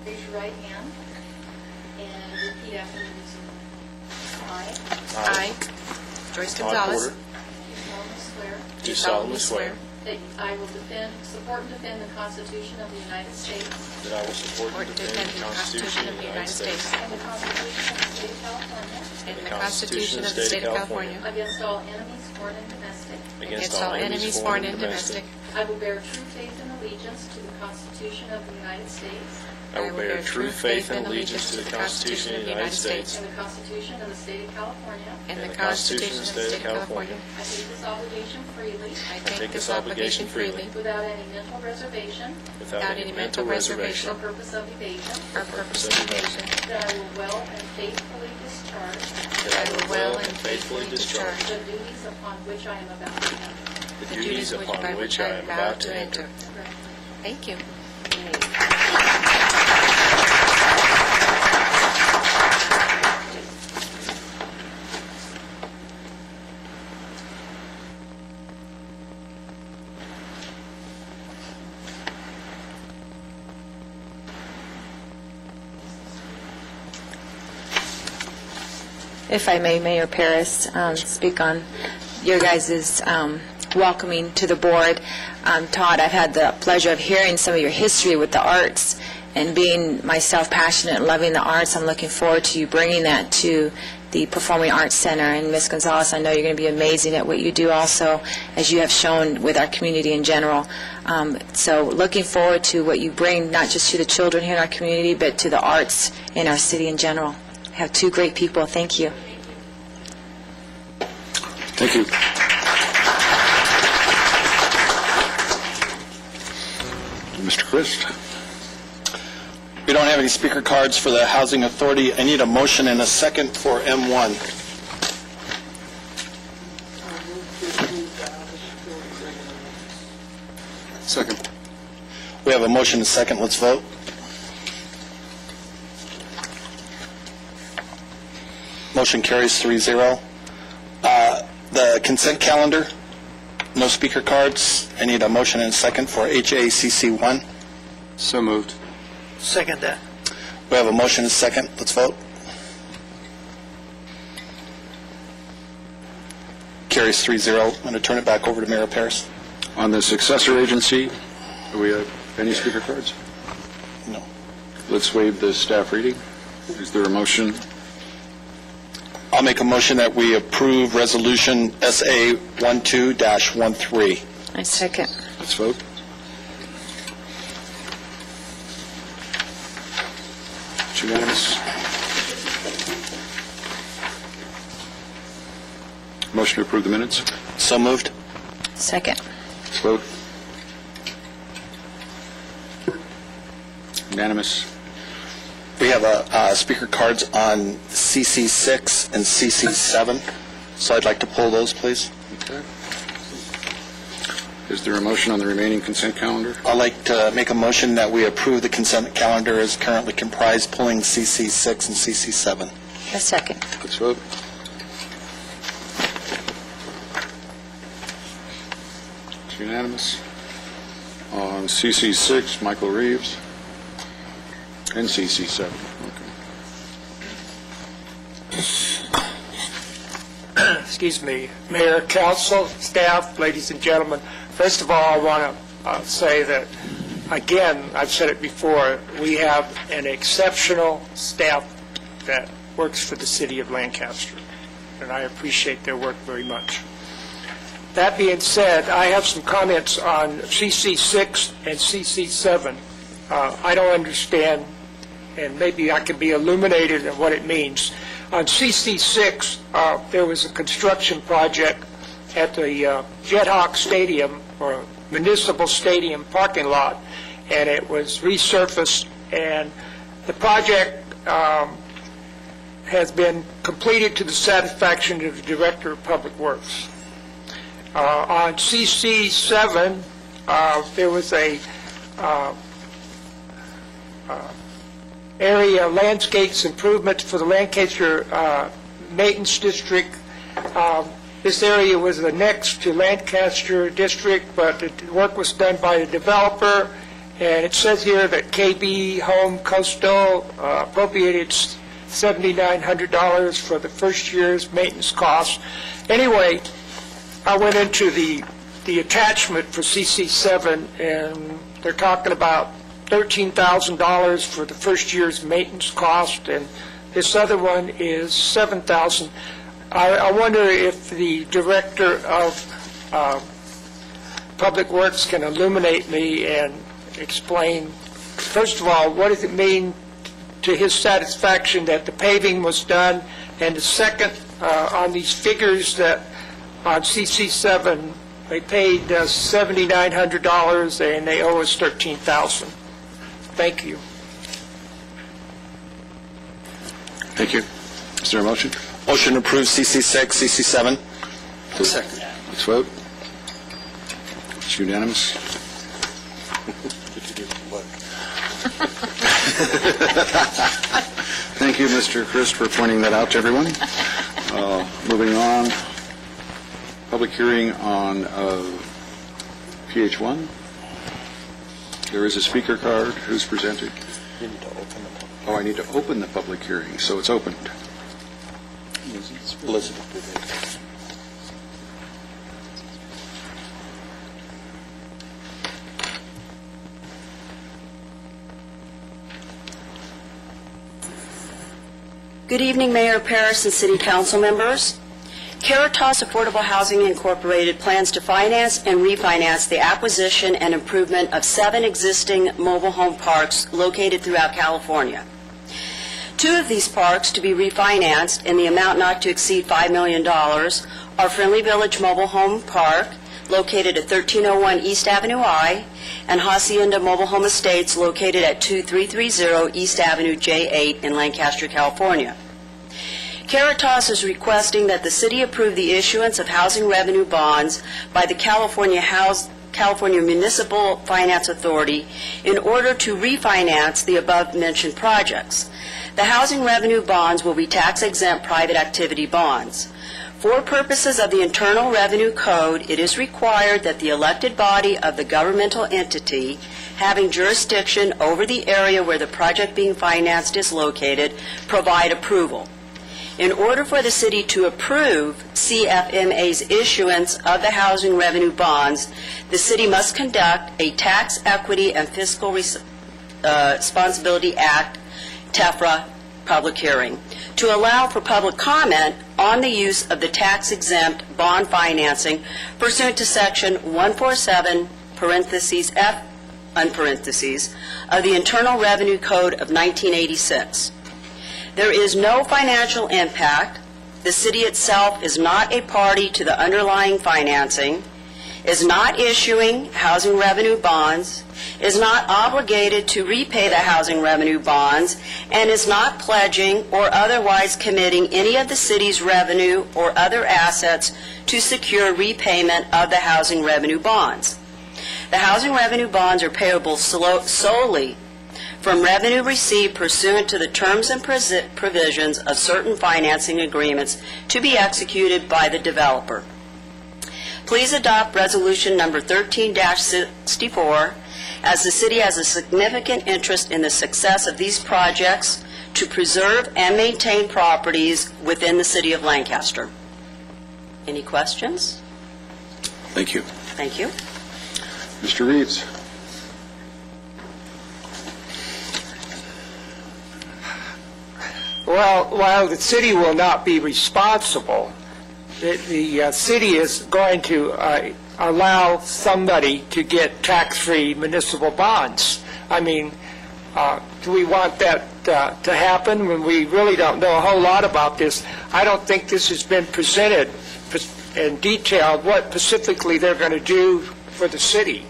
Raise your right hand and repeat after me. I, Joyce Gonzalez, Do solemnly swear that I will support and defend the Constitution of the United States that I will support and defend the Constitution of the United States and the Constitution of the State of California and the Constitution of the State of California against all enemies, foreign and domestic. against all enemies, foreign and domestic. I will bear true faith and allegiance to the Constitution of the United States I will bear true faith and allegiance to the Constitution of the United States and the Constitution of the State of California. and the Constitution of the State of California. I take this obligation freely I take this obligation freely without any mental reservation without any mental reservation or purpose of evasion. or purpose of evasion. That I will well and faithfully discharge That I will well and faithfully discharge the duties upon which I am about to enter. the duties upon which I am about to enter. Thank you. If I may, Mayor Paris, speak on your guys' welcoming to the board. Todd, I've had the pleasure of hearing some of your history with the arts, and being myself passionate and loving the arts, I'm looking forward to you bringing that to the Performing Arts Center. And Ms. Gonzalez, I know you're going to be amazing at what you do also, as you have shown with our community in general. So looking forward to what you bring, not just to the children here in our community, but to the arts in our city in general. Have two great people. Thank you. Thank you. Mr. Christ. We don't have any speaker cards for the Housing Authority. I need a motion and a second for M1. Second. We have a motion and a second. Let's vote. Motion carries 3-0. The consent calendar, no speaker cards. I need a motion and a second for HACC 1. So moved. Second that. We have a motion and a second. Let's vote. Carries 3-0. I'm going to turn it back over to Mayor Paris. On the successor agency, do we have any speaker cards? No. Let's waive the staff reading. Is there a motion? I'll make a motion that we approve Resolution SA 12-13. I second. Let's vote. It's unanimous. Motion to approve the minutes. So moved. Second. Let's vote. Unanimous. We have speaker cards on CC6 and CC7, so I'd like to pull those, please. Okay. Is there a motion on the remaining consent calendar? I'd like to make a motion that we approve the consent calendar as currently comprised, pulling CC6 and CC7. A second. Let's vote. It's unanimous. On CC6, Michael Reeves. And CC7. Okay. Excuse me, Mayor, Council, staff, ladies and gentlemen. First of all, I want to say that, again, I've said it before, we have an exceptional staff that works for the city of Lancaster, and I appreciate their work very much. That being said, I have some comments on CC6 and CC7. I don't understand, and maybe I can be illuminated in what it means. On CC6, there was a construction project at the Jethawk Stadium, or Municipal Stadium parking lot, and it was resurfaced, and the project has been completed to the satisfaction of the Director of Public Works. On CC7, there was a area landscapes improvements for the Lancaster Maintenance District. This area was annexed to Lancaster District, but the work was done by the developer, and it says here that KB Home Coastal appropriated $7,900 for the first year's maintenance costs. Anyway, I went into the attachment for CC7, and they're talking about $13,000 for the first year's maintenance cost, and this other one is $7,000. I wonder if the Director of Public Works can illuminate me and explain, first of all, what does it mean to his satisfaction that the paving was done, and the second, on these figures that on CC7, they paid $7,900 and they owe us $13,000. Thank you. Thank you. Is there a motion? Motion to approve CC6, CC7. Second. Let's vote. It's unanimous. Thank you, Mr. Christ, for pointing that out to everyone. Moving on, public hearing on PH1. There is a speaker card. Who's presented? Oh, I need to open the public hearing, so it's opened. Elizabeth. Good evening, Mayor Paris and City Council members. Caritas Affordable Housing Incorporated plans to finance and refinance the acquisition and improvement of 7 existing mobile home parks located throughout California. 2 of these parks to be refinanced in the amount not to exceed $5 million are Friendly Village Mobile Home Park, located at 1301 East Avenue I, and Hacienda Mobile Home Estates, located at 2330 East Avenue J8 in Lancaster, California. Caritas is requesting that the city approve the issuance of housing revenue bonds by the California Municipal Finance Authority in order to refinance the above-mentioned projects. The housing revenue bonds will be tax-exempt private activity bonds. For purposes of the Internal Revenue Code, it is required that the elected body of the governmental entity having jurisdiction over the area where the project being financed is located provide approval. In order for the city to approve CFMA's issuance of the housing revenue bonds, the city must conduct a tax equity and fiscal Responsibility Act, TEFRA, public hearing, to allow for public comment on the use of the tax-exempt bond financing pursuant to Section 147, parentheses F, unparentheses, of the Internal Revenue Code of 1986. There is no financial impact. The city itself is not a party to the underlying financing, is not issuing housing revenue bonds, is not obligated to repay the housing revenue bonds, and is not pledging or otherwise committing any of the city's revenue or other assets to secure repayment of the housing revenue bonds. The housing revenue bonds are payable solely from revenue received pursuant to the terms and provisions of certain financing agreements to be executed by the developer. Please adopt Resolution Number 13-64, as the city has a significant interest in the success of these projects to preserve and maintain properties within the city of Lancaster. Any questions? Thank you. Thank you. Mr. Reeves. Well, while the city will not be responsible, the city is going to allow somebody to get tax-free municipal bonds. I mean, do we want that to happen when we really don't know a whole lot about this? I don't think this has been presented in detail what specifically they're going to do for the city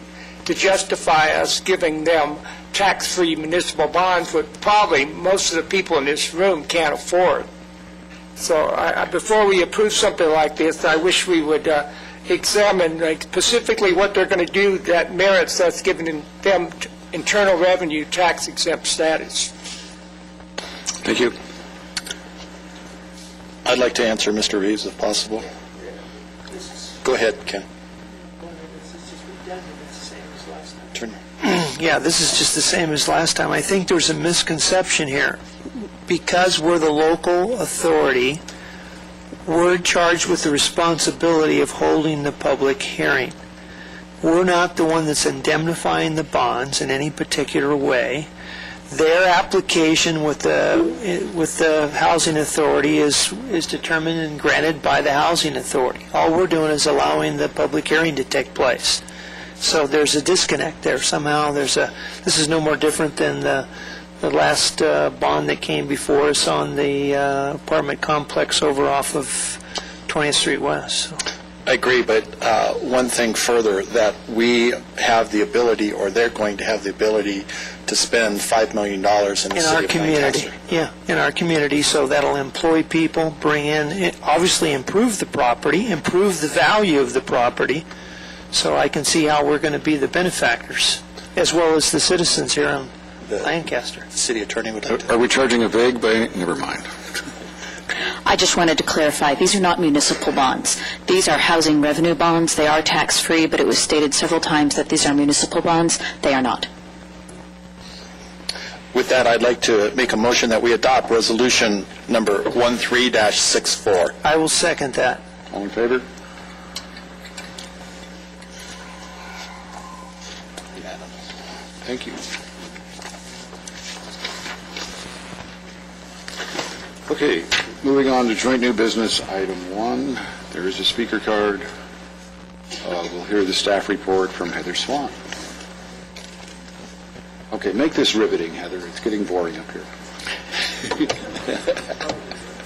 to justify us giving them tax-free municipal bonds, which probably most of the people in this room can't afford. So before we approve something like this, I wish we would examine specifically what they're going to do that merits us giving them internal revenue tax-exempt status. Thank you. I'd like to answer Mr. Reeves if possible. Go ahead, Ken. Turn. Yeah, this is just the same as last time. I think there's a misconception here. Because we're the local authority, we're charged with the responsibility of holding the public hearing. We're not the one that's indemnifying the bonds in any particular way. Their application with the housing authority is determined and granted by the housing authority. All we're doing is allowing the public hearing to take place. So there's a disconnect there. Somehow this is no more different than the last bond that came before us on the apartment complex over off of 20th Street West. So. I agree, but one thing further, that we have the ability, or they're going to have the ability, to spend $5 million in the city our of community. Lancaster. Yeah, in our community, so that'll employ people, bring in, obviously improve the property, improve the value of the property, so I can see how we're going to be the benefactors, as well as the citizens here in Lancaster. The city attorney would like to... Are we charging a vague bank? Never mind. I just wanted to clarify, these are not municipal bonds. These are housing revenue bonds. They are tax-free, but it was stated several times that these are municipal bonds. They are not. With that, I'd like to make a motion that we adopt Resolution Number 13-64. I will second that. All in favor? Thank you. Okay, moving on to joint new business, item 1. There is a speaker card. We'll hear the staff report from Heather Swan. Okay, make this riveting, Heather. It's getting boring up here.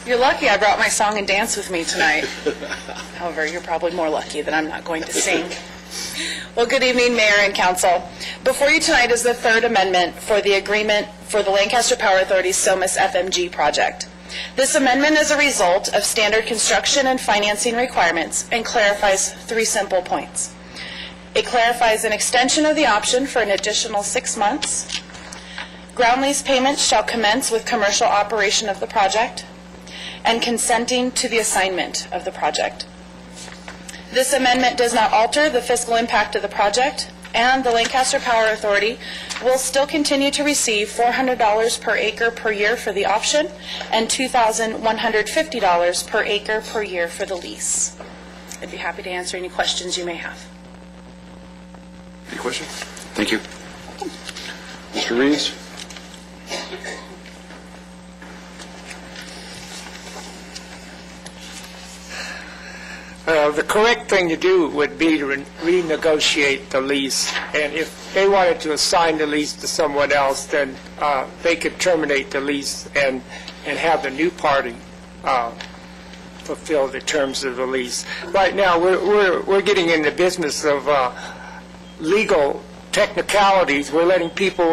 You're lucky I brought my song and dance with me tonight. However, you're probably more lucky that I'm not going to sing. Well, good evening, Mayor and Council. Before you tonight is the third amendment for the agreement for the Lancaster Power Authority's SOMAS FMG project. This amendment is a result of standard construction and financing requirements and clarifies 3 simple points. It clarifies an extension of the option for an additional 6 months. Ground lease payments shall commence with commercial operation of the project, and consenting to the assignment of the project. This amendment does not alter the fiscal impact of the project, and the Lancaster Power Authority will still continue to receive $400 per acre per year for the option and $2,150 per acre per year for the lease. I'd be happy to answer any questions you may have. Any questions? Thank you. Mr. Reeves? The correct thing to do would be to renegotiate the lease, and if they wanted to assign the lease to someone else, then they could terminate the lease and have the new party fulfill the terms of the lease. Right now, we're getting in the business of legal technicalities. We're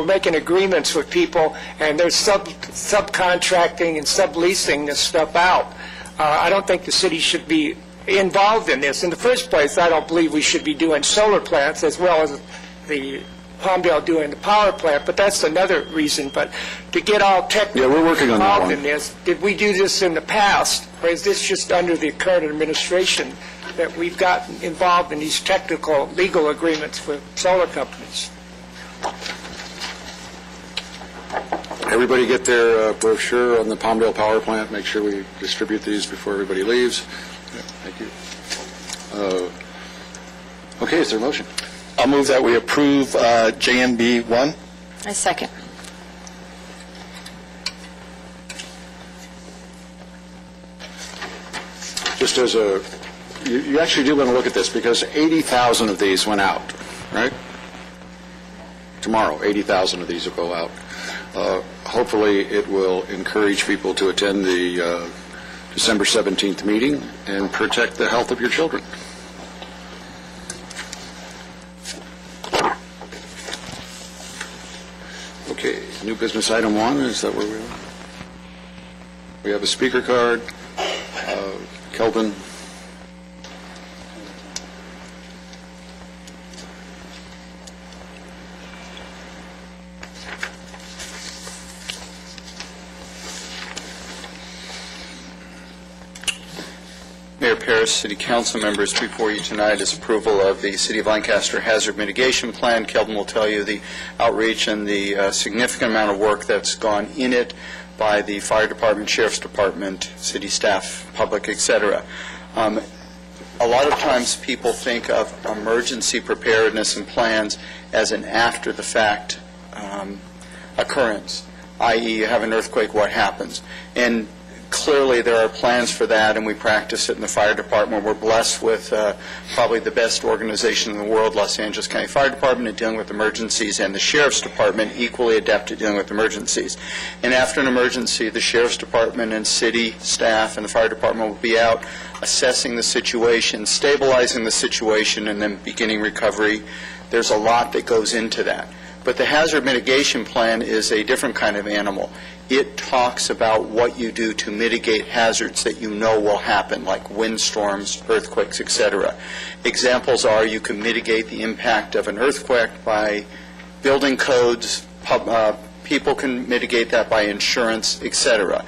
making agreements with people, and they're subcontracting and subleasing this stuff out. I don't think the city should be involved in this. In the first place, I don't believe we should be doing solar plants as well as the Palmdale doing the power plant, but that's another reason. But to get all technically we're working on that involved one. in this, did we do this in the past, or is this just under the current administration that we've gotten involved in these technical legal agreements with solar companies? Everybody get their brochure on the Palmdale Power Plant. Make sure we distribute these before everybody leaves. Thank you. Okay, is there a motion? I'll move that we approve JNB 1. I second. Just as you actually do want to look at this, because 80,000 of these went out, right? Tomorrow, 80,000 of these will go out. Hopefully, it will encourage people to attend the December 17th meeting and protect the health of your children. Okay, new business item 1, is that where we are? We have a speaker card. Kelvin. Mayor Paris, City Council members, before you tonight is approval of the City of Lancaster Hazard Mitigation Plan. Kelvin will tell you the outreach and the significant amount of work that's gone in it by the Fire Department, Sheriff's Department, city staff, public, etc. A lot of times people think of emergency preparedness and plans as an after-the-fact occurrence, i.e. you have an earthquake, what happens? And clearly, there are plans for that, and we practice it in the fire department. We're blessed with probably the best organization in the world, Los Angeles County Fire Department, at dealing with emergencies, and the Sheriff's Department, equally adept at dealing with emergencies. And after an emergency, the Sheriff's Department and city staff and the fire department will be out assessing the situation, stabilizing the situation, and then beginning recovery. There's a lot that goes into that. But the hazard mitigation plan is a different kind of animal. It talks about what you do to mitigate hazards that you know will happen, like windstorms, earthquakes, etc. Examples are you can mitigate the impact of an earthquake by building codes, people can mitigate that by insurance, etc.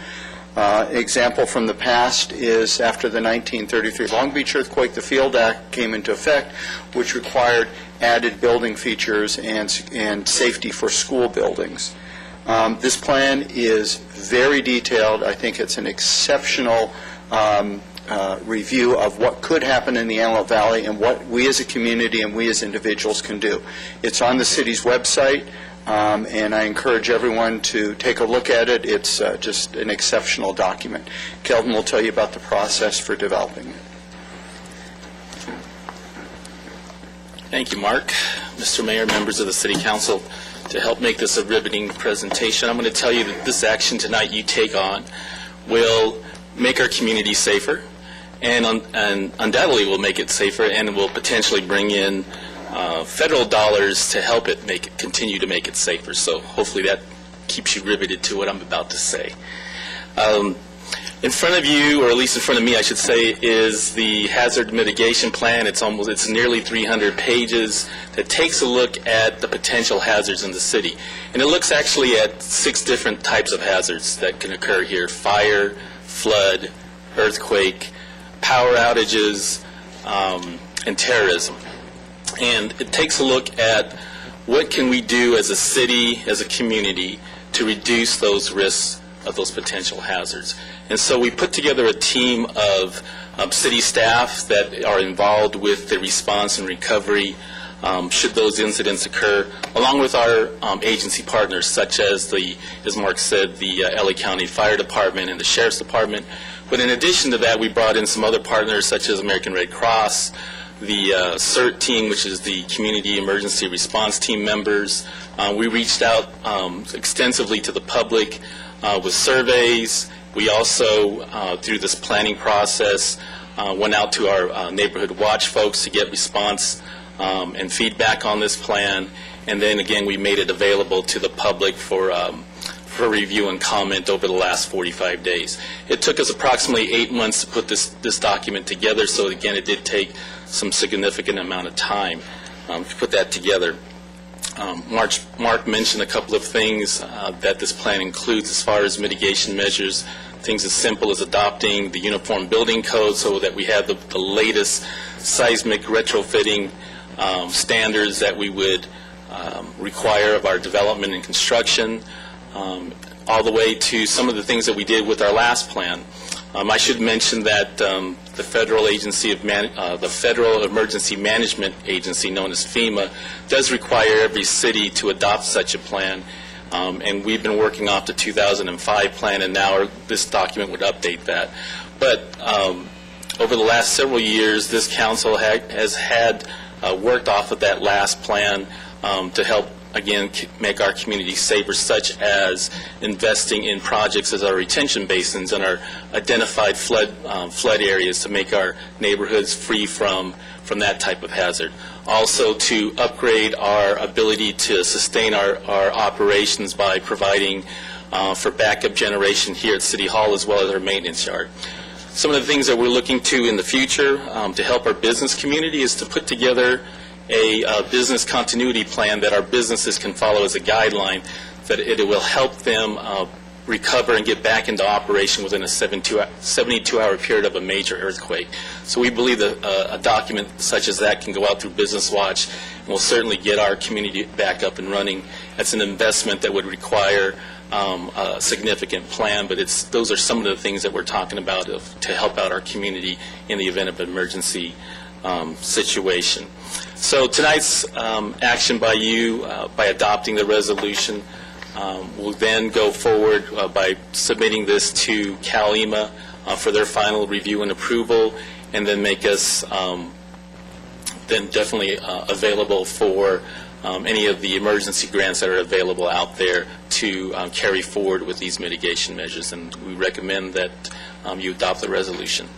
Example from the past is after the 1933 Long Beach earthquake, the Field Act came into effect, which required added building features and safety for school buildings. This plan is very detailed. I think it's an exceptional review of what could happen in the Antelope Valley and what we as a community and we as individuals can do. It's on the city's website, and I encourage everyone to take a look at it. It's just an exceptional document. Kelvin will tell you about the process for developing it. Thank you, Mark. Mr. Mayor, members of the City Council, to help make this a riveting presentation, I'm going to tell you that this action tonight you take on will make our community safer, and undoubtedly will make it safer, and will potentially bring in federal dollars to help it continue to make it safer. So hopefully that keeps you riveted to what I'm about to say. In front of you, or at least in front of me, I should say, is the hazard mitigation plan. It's nearly 300 pages that takes a look at the potential hazards in the city. And it looks actually at 6 different types of hazards that can occur here: fire, flood, earthquake, power outages, and terrorism. And it takes a look at what can we do as a city, as a community, to reduce those risks of those potential hazards. And so we put together a team of city staff that are involved with the response and recovery should those incidents occur, along with our agency partners, such as as Mark said, the LA County Fire Department and the Sheriff's Department. But in addition to that, we brought in some other partners, such as American Red Cross, the CERT team, which is the Community Emergency Response Team members. We reached out extensively to the public with surveys. We also, through this planning process, went out to our neighborhood watch folks to get response and feedback on this plan. And then again, we made it available to the public for review and comment over the last 45 days. It took us approximately 8 months to put this document together, so again, it did take some significant amount of time to put that together. Mark mentioned a couple of things that this plan includes as far as mitigation measures, things as simple as adopting the Uniform Building Code so that we have the latest seismic retrofitting standards that we would require of our development and construction, all the way to some of the things that we did with our last plan. I should mention that the Federal Emergency Management Agency, known as FEMA, does require every city to adopt such a plan, and we've been working off the 2005 plan, and now this document would update that. But over the last several years, this council has worked off of that last plan to help, again, make our community safer, such as investing in projects as our retention basins and our identified flood areas to make our neighborhoods free from that type of hazard. Also to upgrade our ability to sustain our operations by providing for backup generation here at City Hall as well as our maintenance yard. Some of the things that we're looking to in the future to help our business community is to put together a business continuity plan that our businesses can follow as a guideline, that it will help them recover and get back into operation within a 72-hour period of a major earthquake. So we believe that a document such as that can go out through Business Watch and will certainly get our community back up and running. It's an investment that would require a significant plan, but those are some of the things that we're talking about to help out our community in the event of an emergency situation. So tonight's action by you, by adopting the resolution, will then go forward by submitting this to CalEMA for their final review and approval, and then make us then definitely available for any of the emergency grants that are available out there to carry forward with these mitigation measures. And we recommend that you adopt the resolution.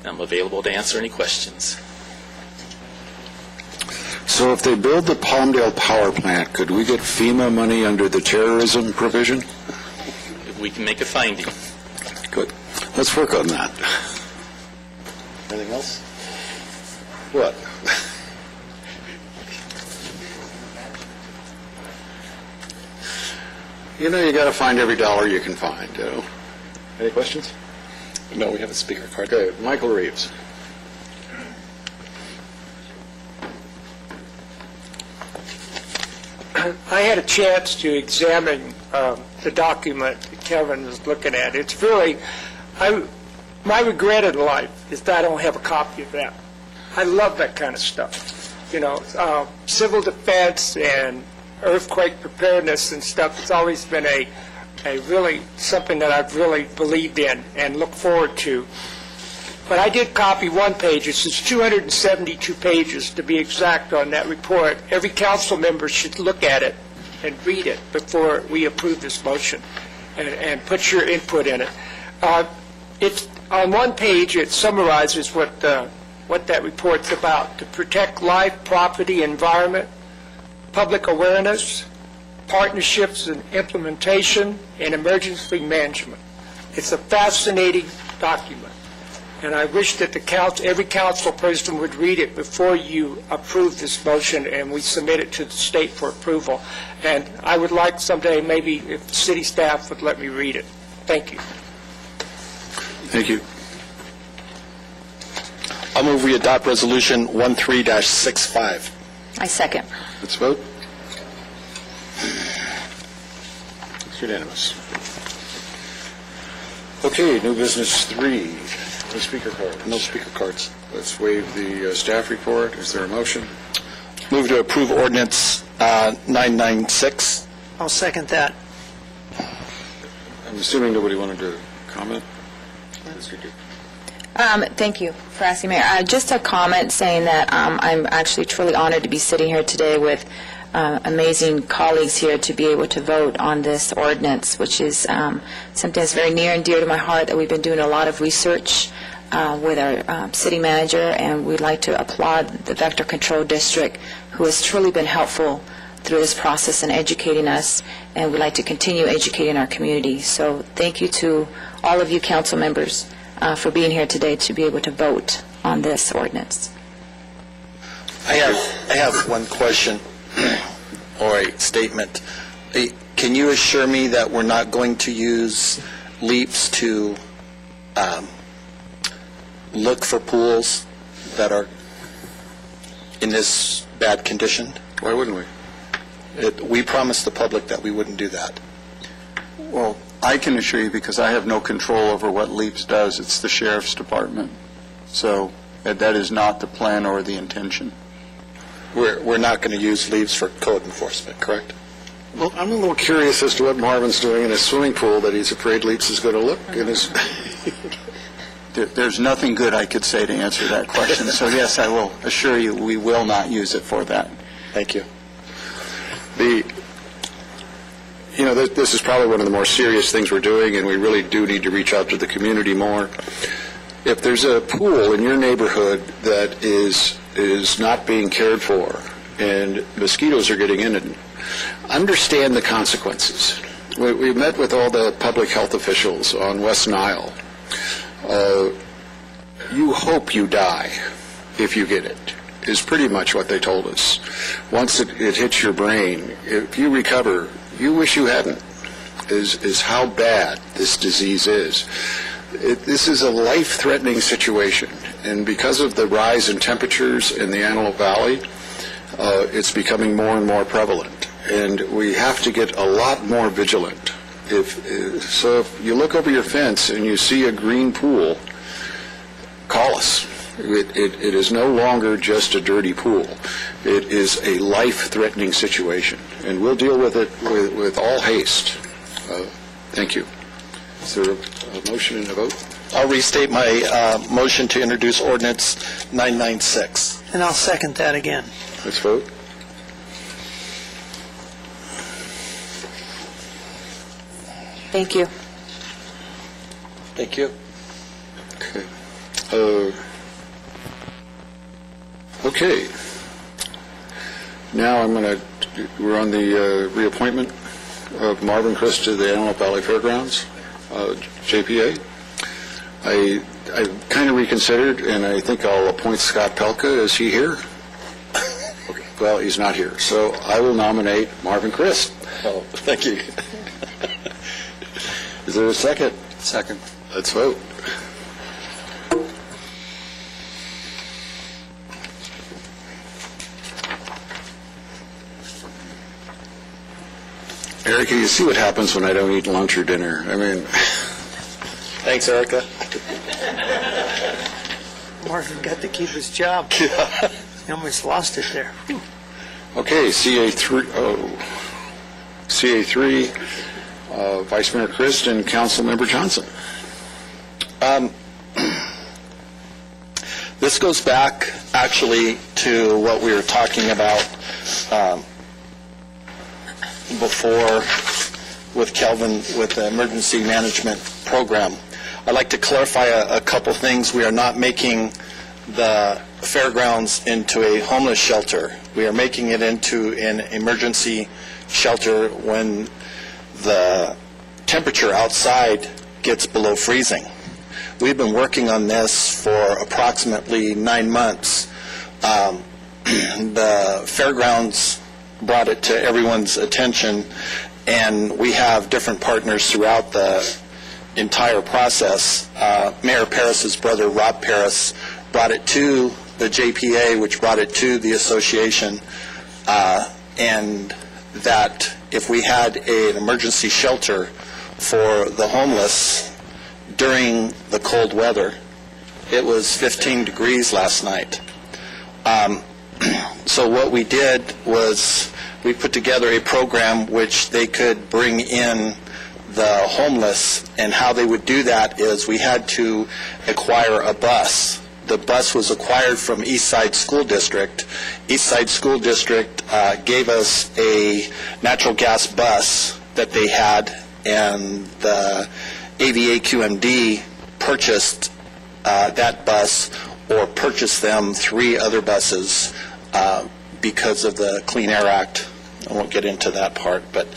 I'm available to answer any questions. So if they build the Palmdale Power Plant, could we get FEMA money under the terrorism provision? If we can make a finding. Good. Let's work on that. Anything else? What? You know, you got to find every dollar you can find. You know? Any questions? No, we have a speaker card. Okay, Michael Reeves. I had a chance to examine the document that Kevin was looking at. It's really, my regret in life is that I don't have a copy of that. I love that kind of stuff. You know, civil defense and earthquake preparedness and stuff, it's always been a really something that I've really believed in and look forward to. But I did copy one page. It's 272 pages, to be exact, on that report. Every council member should look at it and read it before we approve this motion and put your input in it. It's on one page, it summarizes what that report's about: to protect life, property, environment, public awareness, partnerships and implementation, and emergency management. It's a fascinating document. And I wish that every council person would read it before you approve this motion and we submit it to the state for approval. And I would like someday, maybe, if the city staff would let me read it. Thank you. Thank you. I'll move we adopt Resolution 13-65. I second. Let's vote. It's unanimous. Okay, new business 3. No speaker cards. No speaker cards. Let's waive the staff report. Is there a motion? Move to approve ordinance 996. I'll second that. I'm assuming nobody wanted to comment? Thank you for asking, Mayor. Just a comment saying that I'm actually truly honored to be sitting here today with amazing colleagues here to be able to vote on this ordinance, which is something that's very near and dear to my heart, that we've been doing a lot of research with our city manager, and we'd like to applaud the Vector Control District, who has truly been helpful through this process and educating us, and we'd like to continue educating our community. So thank you to all of you council members for being here today to be able to vote on this ordinance. I have one question or a statement. Can you assure me that we're not going to use LEAPs to look for pools that are in this bad condition? Why wouldn't we? We promised the public that we wouldn't do that. Well, I can assure you, because I have no control over what LEAPS does, it's the sheriff's department. So that is not the plan or the intention. We're not going to use LEAPs for code enforcement, correct? Well, I'm a little curious as to what Marvin's doing in his swimming pool that he's afraid Leaps is going to look in his... There's nothing good I could say to answer that question. So yes, I will assure you we will not use it for that. Thank you. This is probably one of the more serious things we're doing, and we really do need to reach out to the community more. If there's a pool in your neighborhood that is not being cared for and mosquitoes are getting in it, understand the consequences. We met with all the public health officials on West Nile. You hope you die if you get it, is pretty much what they told us. Once it hits your brain, if you recover, you wish you hadn't, is how bad this disease is. This is a life-threatening situation, and because of the rise in temperatures in the Antelope Valley, it's becoming more and more prevalent, and we have to get a lot more vigilant. If you look over your fence and you see a green pool, call us. It is no longer just a dirty pool. It is a life-threatening situation, and we'll deal with it with all haste. Thank you. Is there a motion and a vote? I'll restate my motion to introduce ordinance 996. And I'll second that again. Let's vote. Thank you. Thank you. Okay. Okay. Now we're on the reappointment of Marvin Chris to the Antelope Valley Fairgrounds, JPA. I kind of reconsidered, and I think I'll appoint Scott Pelka. Is he here? Okay. Well, he's not here. So I will nominate Marvin Chris. Oh, thank you. Is there a second? Second. Let's vote. Erica, you see what happens when I don't eat lunch or dinner. I mean... Thanks, Erica. Marvin got to keep his job. He almost lost it there. Whew. Okay, CA3, Vice Mayor Christ and Council Member Johnson. This goes back, actually, to what we were talking about before with Kelvin with the emergency management program. I'd like to clarify a couple things. We are not making the fairgrounds into a homeless shelter. We are making it into an emergency shelter when the temperature outside gets below freezing. We've been working on this for approximately 9 months. The fairgrounds brought it to everyone's attention, and we have different partners throughout the entire process. Mayor Paris's brother, Rob Paris, brought it to the JPA, which brought it to the association, and that if we had an emergency shelter for the homeless during the cold weather, it was 15 degrees last night. So what we did was we put together a program which they could bring in the homeless, and how they would do that is we had to acquire a bus. The bus was acquired from Eastside School District. Eastside School District gave us a natural gas bus that they had, and the AVA-QMD purchased that bus, or purchased them 3 other buses because of the Clean Air Act. I won't get into that part, but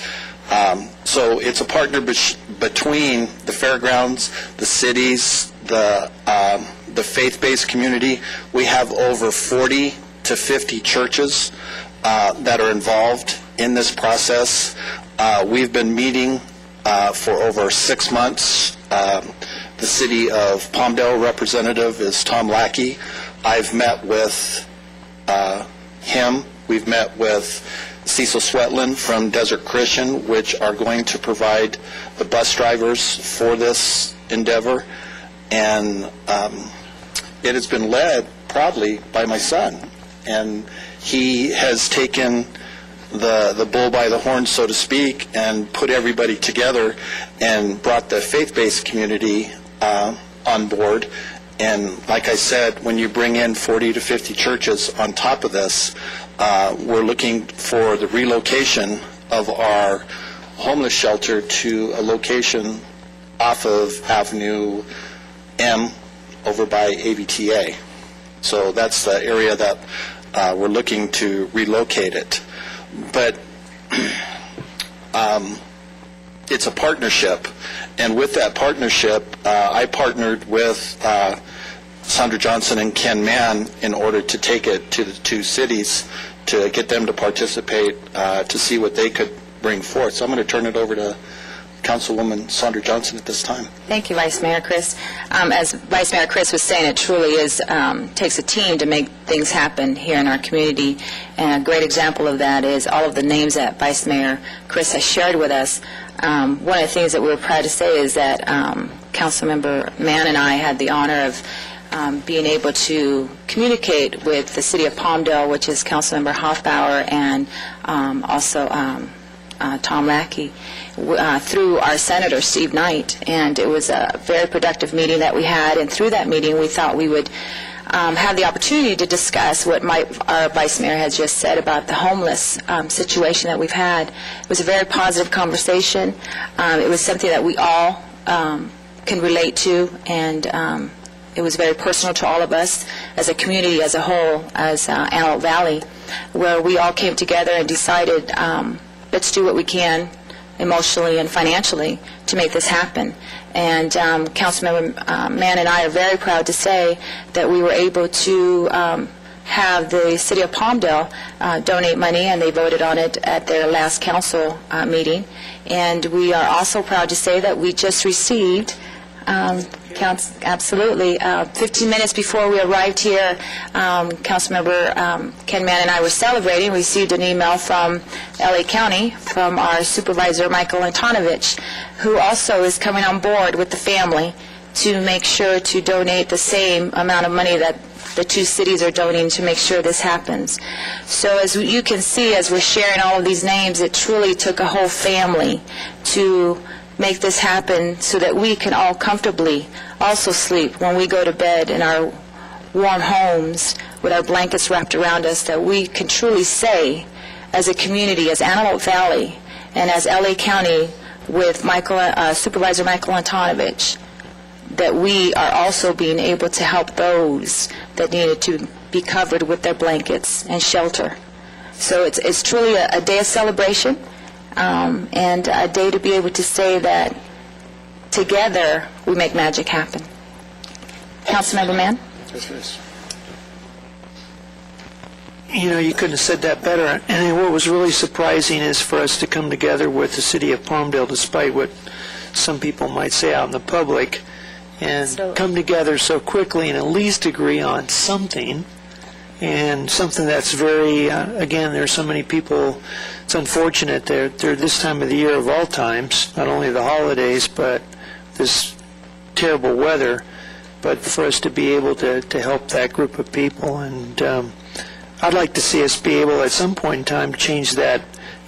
so it's a partner between the fairgrounds, the cities, the faith-based community. We have over 40 to 50 churches that are involved in this process. We've been meeting for over 6 months. The City of Palmdale representative is Tom Lackey. I've met with him. We've met with Cecil Swetland from Desert Christian, which are going to provide the bus drivers for this endeavor. And it has been led proudly by my son. And he has taken the bull by the horn, so to speak, and put everybody together and brought the faith-based community on board. And like I said, when you bring in 40 to 50 churches on top of this, we're looking for the relocation of our homeless shelter to a location off of Avenue M over by AVTA. So that's the area that we're looking to relocate it. But it's a partnership, and with that partnership, I partnered with Sandra Johnson and Ken Mann in order to take it to the 2 cities to get them to participate, to see what they could bring forth. So I'm going to turn it over to Councilwoman Sandra Johnson at this time. Thank you, Vice Mayor Chris. As Vice Mayor Chris was saying, it truly is takes a team to make things happen here in our community. And a great example of that is all of the names that Vice Mayor Chris has shared with us. One of the things that we were proud to say is that Councilmember Mann and I had the honor of being able to communicate with the City of Palmdale, which is Councilmember Hoffbauer, and also Tom Lackey, through our Senator, Steve Knight. And it was a very productive meeting that we had, and through that meeting we thought we would have the opportunity to discuss what our Vice Mayor has just said about the homeless situation that we've had. It was a very positive conversation. It was something that we all can relate to, and it was very personal to all of us as a community as a whole, as Antelope Valley, where we all came together and decided let's do what we can emotionally and financially to make this happen. And Councilmember Mann and I are very proud to say that we were able to have the City of Palmdale donate money, and they voted on it at their last council meeting. And we are also proud to say that we just received, absolutely, 15 minutes before we arrived here, Councilmember Ken Mann and I were celebrating. We received an email from LA County from our Supervisor Michael Antonovich, who also is coming on board with the family to make sure to donate the same amount of money that the 2 cities are donating to make sure this happens. So as you can see, as we're sharing all of these names, it truly took a whole family to make this happen so that we can all comfortably also sleep when we go to bed in our warm homes with our blankets wrapped around us, that we can truly say as a community, as Antelope Valley and as LA County with Supervisor Michael Antonovich, that we are also being able to help those that needed to be covered with their blankets and shelter. So it's truly a day of celebration. And a day to be able to say that together we make magic happen. Councilmember Mann? You know, you couldn't have said that better. And what was really surprising is for us to come together with the City of Palmdale, despite what some people might say out in the public, and come together so quickly and at least agree on something. And something that's very, again, there's so many people, it's unfortunate they're this time of the year of all times, not only the holidays, but this terrible weather, but for us to be able to help that group of people. And I'd like to see us be able at some point in time to change that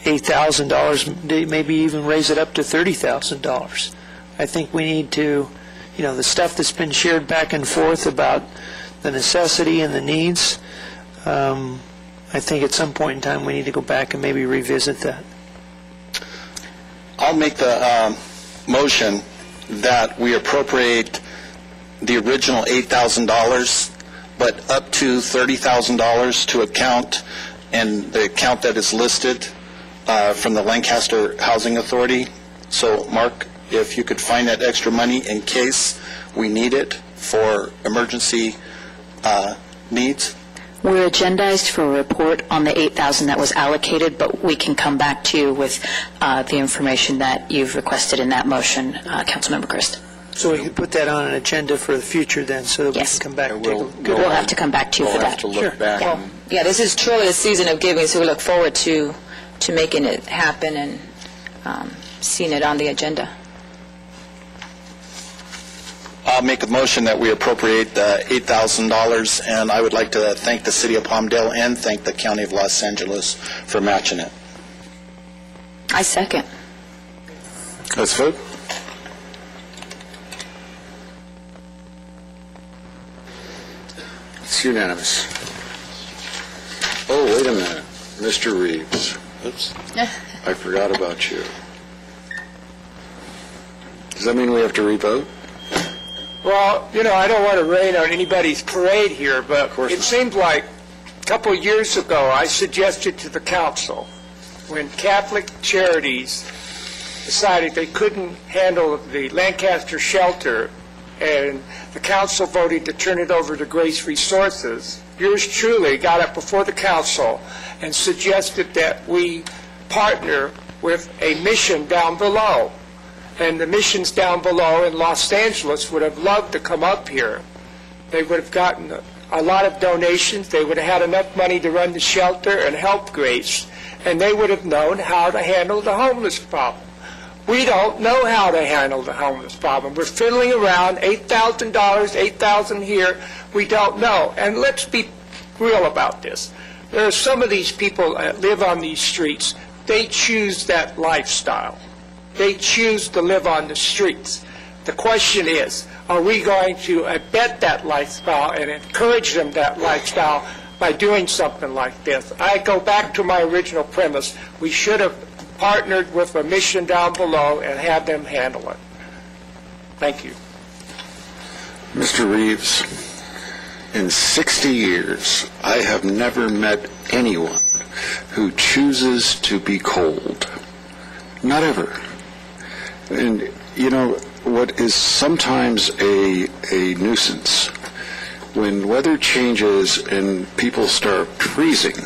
$8,000, maybe even raise it up to $30,000. I think we need to, the stuff that's been shared back and forth about the necessity and the needs, I think at some point in time we need to go back and maybe revisit that. I'll make the motion that we appropriate the original $8,000, but up to $30,000 to account, and the account that is listed from the Lancaster Housing Authority. So, Mark, if you could find that extra money in case we need it for emergency needs. We're agendized for a report on the $8,000 that was allocated, but we can come back to you with the information that you've requested in that motion, Councilmember Christ. So we can put that on an agenda for the future then, so that we can come back and take a good We'll have to come back to you for that. We'll have to look back. Well, yeah, this is truly a season of giving, so we look forward to making it happen and seeing it on the agenda. I'll make a motion that we appropriate the $8,000, and I would like to thank the City of Palmdale and thank the County of Los Angeles for matching it. I second. Let's vote. It's unanimous. Oh, wait a minute. Mr. Reeves. Oops. I forgot about you. Does that mean we have to re-vote? Well, I don't want to rain on anybody's parade here, but it seemed like a couple of years ago I suggested to the council, when Catholic Charities decided they couldn't handle the Lancaster shelter and the council voted to turn it over to Grace Resources, yours truly got up before the council and suggested that we partner with a mission down below. And the missions down below in Los Angeles would have loved to come up here. They would have gotten a lot of donations. They would have had enough money to run the shelter and help Grace. And they would have known how to handle the homeless problem. We don't know how to handle the homeless problem. We're fiddling around, $8,000, $8,000 here. We don't know. And let's be real about this. There are some of these people that live on these streets. They choose that lifestyle. They choose to live on the streets. The question is, are we going to abet that lifestyle and encourage them that lifestyle by doing something like this? I go back to my original premise. We should have partnered with a mission down below and had them handle it. Thank you. Mr. Reeves, in 60 years, I have never met anyone who chooses to be cold. Not ever. And, what is sometimes a nuisance, when weather changes and people start freezing,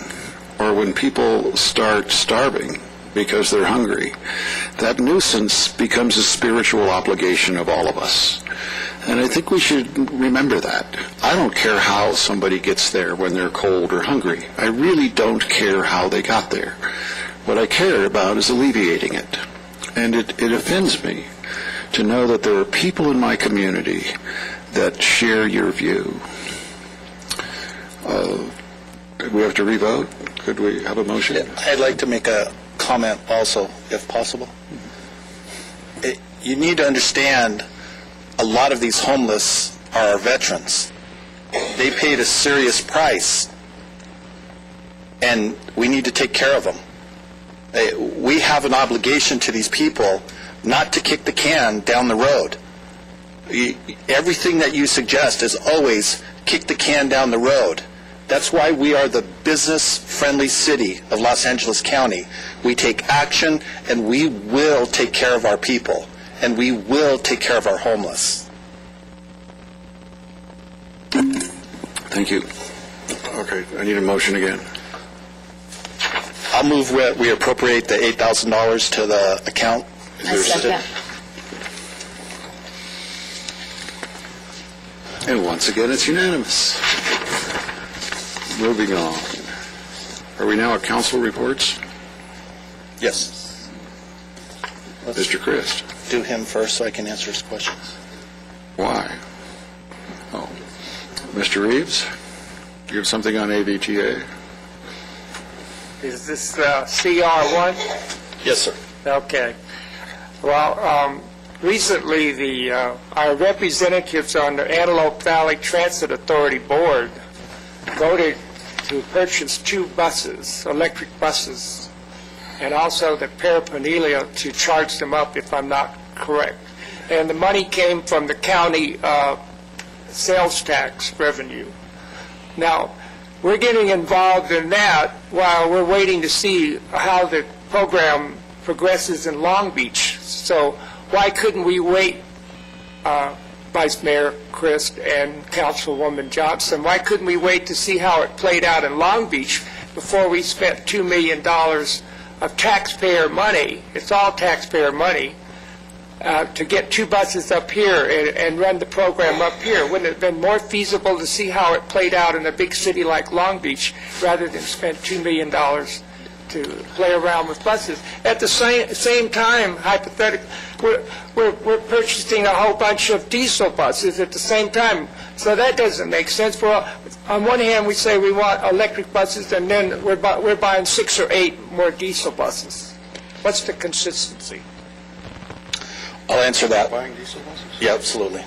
or when people start starving because they're hungry, that nuisance becomes a spiritual obligation of all of us. And I think we should remember that. I don't care how somebody gets there when they're cold or hungry. I really don't care how they got there. What I care about is alleviating it. And it offends me to know that there are people in my community that share your view. We have to re-vote? Could we have a motion? Yeah, I'd like to make a comment also, if possible. You need to understand, a lot of these homeless are our veterans. They paid a serious price, and we need to take care of them. We have an obligation to these people not to kick the can down the road. Everything that you suggest is always kick the can down the road. That's why we are the business-friendly city of Los Angeles County. We take action, and we will take care of our people, and we will take care of our homeless. Thank you. Okay, I need a motion again. I'll move we appropriate the $8,000 to the account. I second. And once again, it's unanimous. Moving on. Are we now at council reports? Yes. Mr. Christ. Do him first so I can answer his questions. Why? Oh. Mr. Reeves, do you have something on AVTA? Is this CR1? Yes, sir. Okay. Well, recently, our representatives on the Antelope Valley Transit Authority Board voted to purchase 2 buses, electric buses, and also the paraphernalia to charge them up, if I'm not correct. And the money came from the county sales tax revenue. Now, we're getting involved in that while we're waiting to see how the program progresses in Long Beach. So why couldn't we wait, Vice Mayor Christ and Councilwoman Johnson, why couldn't we wait to see how it played out in Long Beach before we spent $2 million of taxpayer money, it's all taxpayer money, to get 2 buses up here and run the program up here? Wouldn't it have been more feasible to see how it played out in a big city like Long Beach rather than spend $2 million to play around with buses? At the same time, hypothetically, we're purchasing a whole bunch of diesel buses at the same time. So that doesn't make sense. On one hand, we say we want electric buses, and then we're buying 6 or 8 more diesel buses. What's the consistency? I'll answer that. Buying diesel buses? Yeah, absolutely.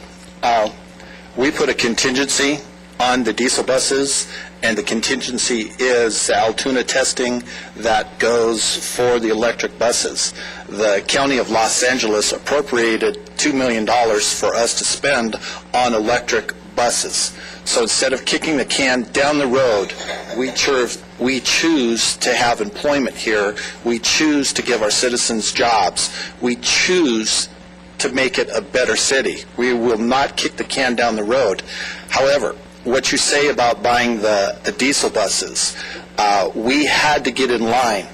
We put a contingency on the diesel buses, and the contingency is the Altoona testing that goes for the electric buses. The County of Los Angeles appropriated $2 million for us to spend on electric buses. So instead of kicking the can down the road, we choose to have employment here. We choose to give our citizens jobs. We choose to make it a better city. We will not kick the can down the road. However, what you say about buying the diesel buses, we had to get in line,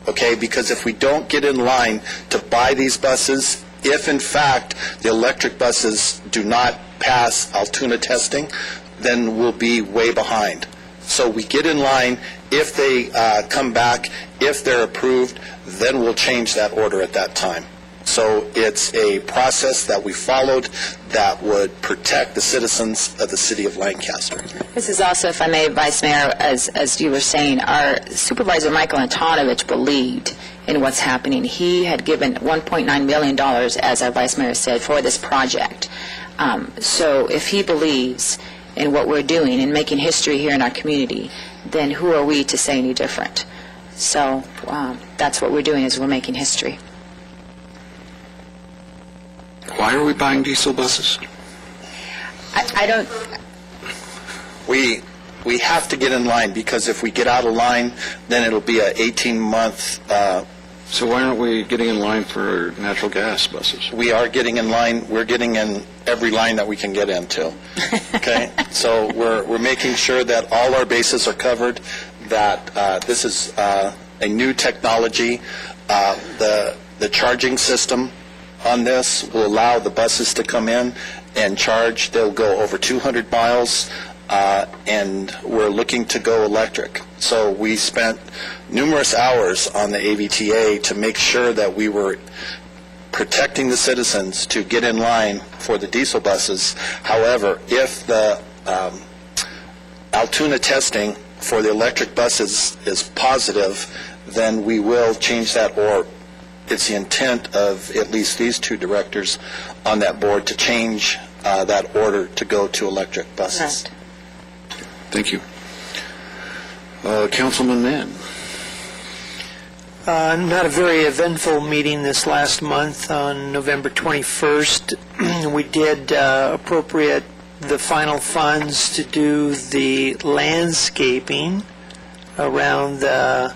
okay? Because if we don't get in line to buy these buses, if in fact the electric buses do not pass Altoona testing, then we'll be way behind. So we get in line. If they come back, if they're approved, then we'll change that order at that time. So it's a process that we followed that would protect the citizens of the city of Lancaster. This is also, if I may, Vice Mayor, as you were saying, our Supervisor Michael Antonovich believed in what's happening. He had given $1.9 million, as our Vice Mayor said, for this project. So if he believes in what we're doing and making history here in our community, then who are we to say any different? So that's what we're doing, is we're making history. Why are we buying diesel buses? I don't... We have to get in line, because if we get out of line, then it'll be an 18-month... So why aren't we getting in line for natural gas buses? We are getting in line. We're getting in every line that we can get into. Okay? So we're making sure that all our bases are covered, that this is a new technology. The charging system on this will allow the buses to come in and charge. They'll go over 200 miles, and we're looking to go electric. So we spent numerous hours on the AVTA to make sure that we were protecting the citizens to get in line for the diesel buses. However, if the Altoona testing for the electric buses is positive, then we will change that, or it's the intent of at least these 2 directors on that board to change that order to go to electric buses. Right. Thank you. Councilman Mann. Not a very eventful meeting this last month. On November 21st, we did appropriate the final funds to do the landscaping around the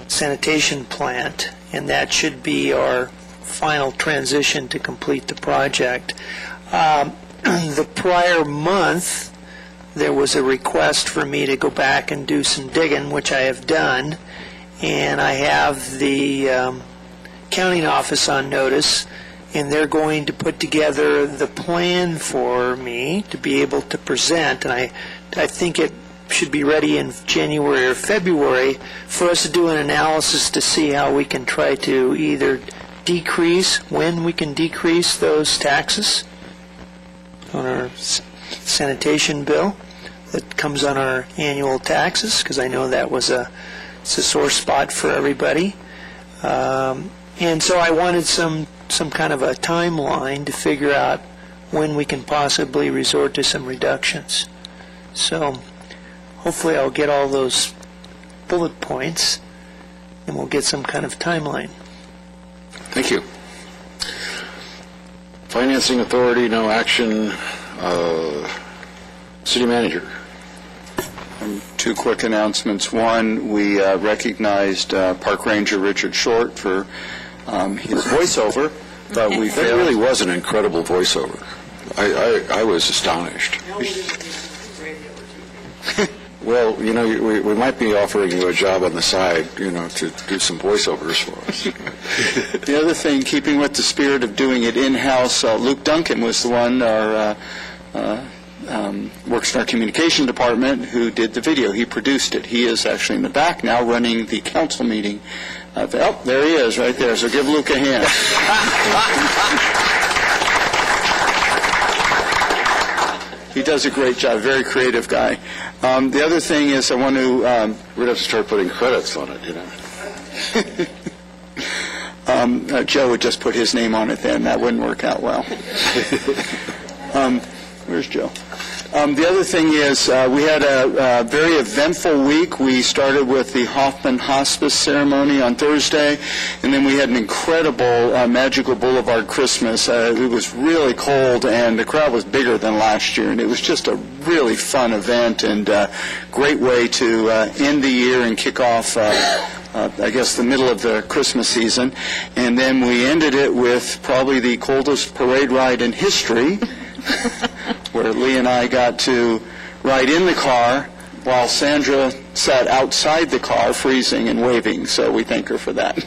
sanitation plant, and that should be our final transition to complete the project. The prior month, there was a request for me to go back and do some digging, which I have done, and I have the counting office on notice, and they're going to put together the plan for me to be able to present, and I think it should be ready in January or February for us to do an analysis to see how we can try to either decrease, when we can decrease those taxes on our sanitation bill that comes on our annual taxes, because I know that was a It's a sore spot for everybody. And so I wanted some kind of a timeline to figure out when we can possibly resort to some reductions. So hopefully I'll get all those bullet points and we'll get some kind of timeline. Thank you. Financing Authority, no action. City Manager. Two quick announcements. One, we recognized Park Ranger Richard Short for his voiceover, but we That really was an incredible voiceover. I was astonished. Well, we might be offering you a job on the side, to do some voiceovers for us. The other thing, keeping with the spirit of doing it in-house, Luke Duncan was the one, works in our communication department, who did the video. He produced it. He is actually in the back now running the council meeting. There he is right there, so give Luke a hand. He does a great job, very creative guy. The other thing is I want to... We'd have to start putting credits on it, Joe would just put his name on it then. That wouldn't work out well. Where's Joe? The other thing is we had a very eventful week. We started with the Hoffman Hospice ceremony on Thursday, and then we had an incredible Magical Boulevard Christmas. It was really cold, and the crowd was bigger than last year, and it was just a really fun event and great way to end the year and kick off I guess the middle of the Christmas season. And then we ended it with probably the coldest parade ride in history, where Lee and I got to ride in the car while Sandra sat outside the car freezing and waving, so we thank her for that.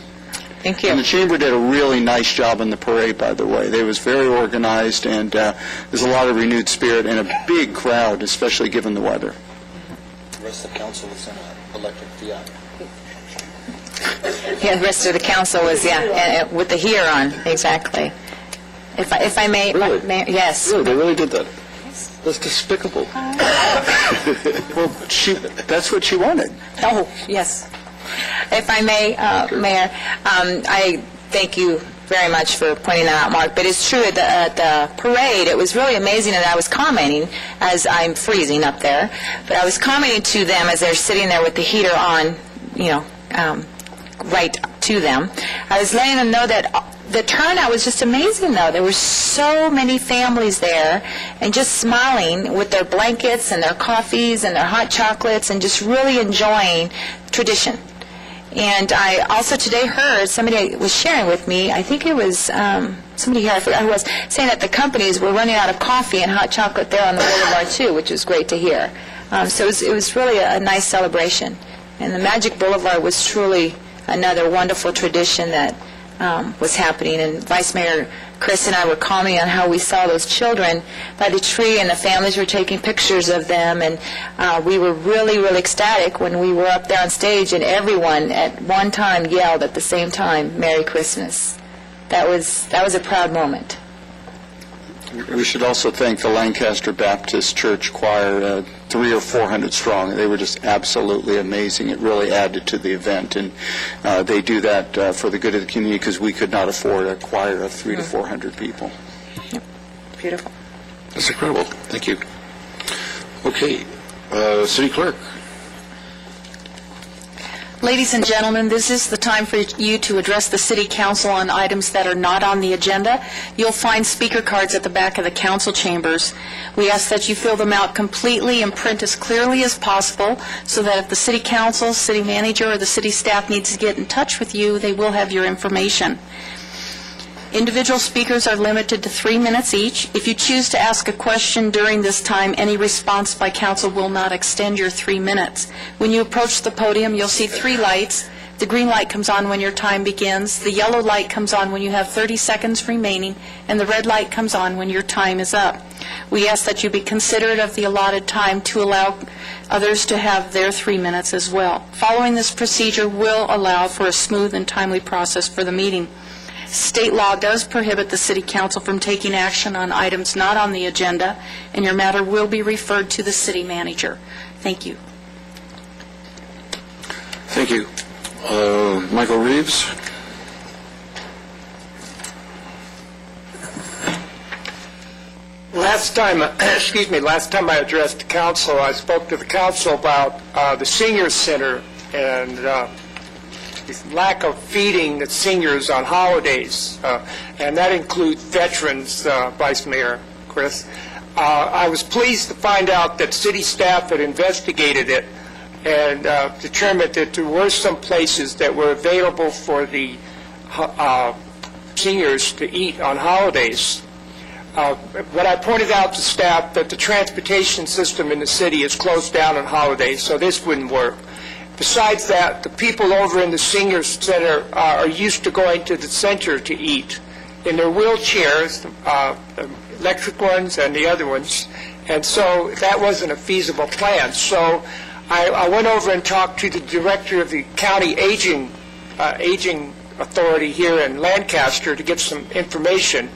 Thank you. And the Chamber did a really nice job in the parade, by the way. They was very organized, and there's a lot of renewed spirit and a big crowd, especially given the weather. The rest of the council was in an electric Fiat. Yeah, the rest of the council was, with the Huron, exactly. If I may, Really? Yes. Really, they really did that. That's despicable. Well, that's what she wanted. Oh, yes. If I may, Mayor, I thank you very much for pointing that out, Mark. But it's true, at the parade, it was really amazing that I was commenting, as I'm freezing up there, but I was commenting to them as they're sitting there with the heater on, right to them. I was letting them know that the turnout was just amazing, though. There were so many families there and just smiling with their blankets and their coffees and their hot chocolates and just really enjoying tradition. And I also today heard somebody was sharing with me, I think it was somebody here, I forgot who it was, saying that the companies were running out of coffee and hot chocolate there on the boulevard, too, which was great to hear. So it was really a nice celebration. And the Magic Boulevard was truly another wonderful tradition that was happening. And Vice Mayor Chris and I were commenting on how we saw those children by the tree, and the families were taking pictures of them. And we were really, really ecstatic when we were up there on stage, and everyone at one time yelled at the same time, "Merry Christmas." That was a proud moment. We should also thank the Lancaster Baptist Church Choir, 300 or 400 strong. They were just absolutely amazing. It really added to the event, and they do that for the good of the community, because we could not afford a choir of 300 to 400 people. Yep. Beautiful. That's incredible. Thank you. Okay, City Clerk. Ladies and gentlemen, this is the time for you to address the City Council on items that are not on the agenda. You'll find speaker cards at the back of the council chambers. We ask that you fill them out completely and print as clearly as possible, so that if the City Council, City Manager, or the City staff needs to get in touch with you, they will have your information. Individual speakers are limited to 3 minutes each. If you choose to ask a question during this time, any response by council will not extend your 3 minutes. When you approach the podium, you'll see 3 lights. The green light comes on when your time begins, the yellow light comes on when you have 30 seconds remaining, and the red light comes on when your time is up. We ask that you be considerate of the allotted time to allow others to have their 3 minutes as well. Following this procedure will allow for a smooth and timely process for the meeting. State law does prohibit the City Council from taking action on items not on the agenda, and your matter will be referred to the City Manager. Thank you. Thank you. Michael Reeves? Last time I addressed the council, I spoke to the council about the senior center and the lack of feeding the seniors on holidays, and that includes veterans, Vice Mayor Chris. I was pleased to find out that city staff had investigated it and determined that there were some places that were available for the seniors to eat on holidays. What I pointed out to staff that the transportation system in the city is closed down on holidays, so this wouldn't work. Besides that, the people over in the senior center are used to going to the center to eat in their wheelchairs, the electric ones and the other ones, and so that wasn't a feasible plan. So I went over and talked to the director of the county aging authority here in Lancaster to get some information.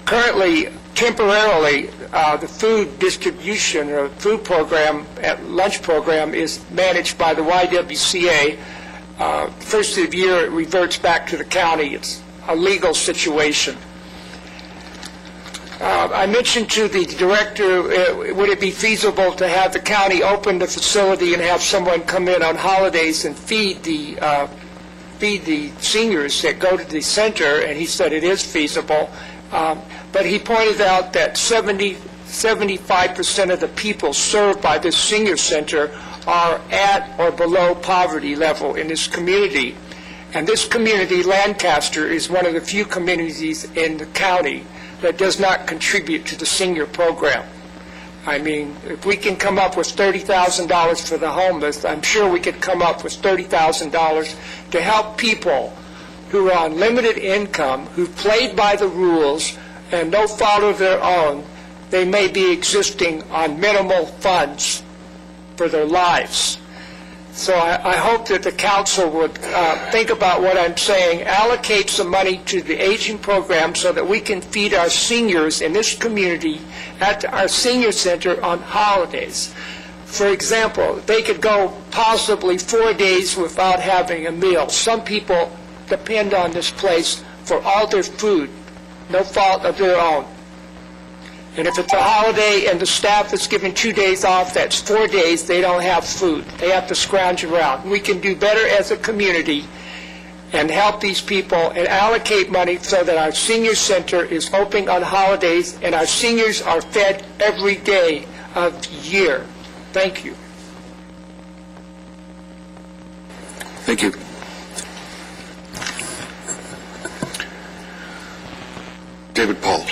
Currently, temporarily, the food distribution or food program, lunch program, is managed by the YWCA. First of the year, it reverts back to the county. It's a legal situation. I mentioned to the director, would it be feasible to have the county open the facility and have someone come in on holidays and feed the seniors that go to the center, and he said it is feasible. But he pointed out that 75% of the people served by this senior center are at or below poverty level in this community. And this community, Lancaster, is one of the few communities in the county that does not contribute to the senior program. I mean, if we can come up with $30,000 for the homeless, I'm sure we could come up with $30,000 to help people who are on limited income, who've played by the rules and no fault of their own. They may be existing on minimal funds for their lives. So I hope that the council would think about what I'm saying, allocate some money to the aging program so that we can feed our seniors in this community at our senior center on holidays. For example, they could go possibly 4 days without having a meal. Some people depend on this place for all their food, no fault of their own. And if it's a holiday and the staff is given 2 days off, that's 4 days they don't have food. They have to scrounge around. We can do better as a community and help these people and allocate money so that our senior center is open on holidays and our seniors are fed every day of the year. Thank you. Thank you. David Paul.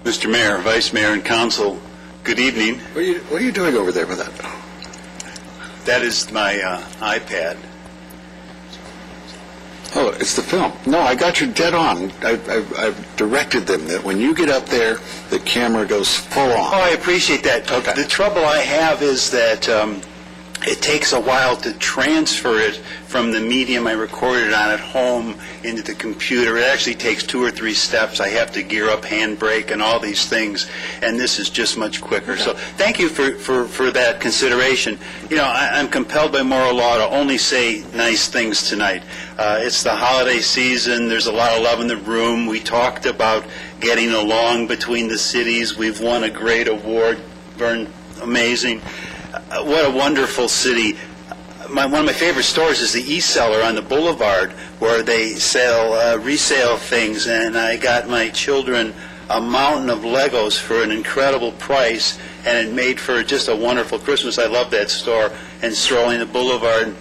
Mr. Mayor, Vice Mayor, and Council, good evening. What are you doing over there with that? That is my iPad. Oh, it's the film. No, I got you dead on. I've directed them that when you get up there, the camera goes full on. Oh, I appreciate that. Okay. The trouble I have is that it takes a while to transfer it from the medium I recorded on at home into the computer. It actually takes 2 or 3 steps. I have to gear up handbrake and all these things, and this is just much quicker. So thank you for that consideration. You know, I'm compelled by moral law to only say nice things tonight. It's the holiday season. There's a lot of love in the room. We talked about getting along between the cities. We've won a great award. Vern, amazing. What a wonderful city. One of my favorite stores is the East Cellar on the Boulevard, where they sell resale things, and I got my children a mountain of Legos for an incredible price, and it made for just a wonderful Christmas. I love that store. And strolling the Boulevard.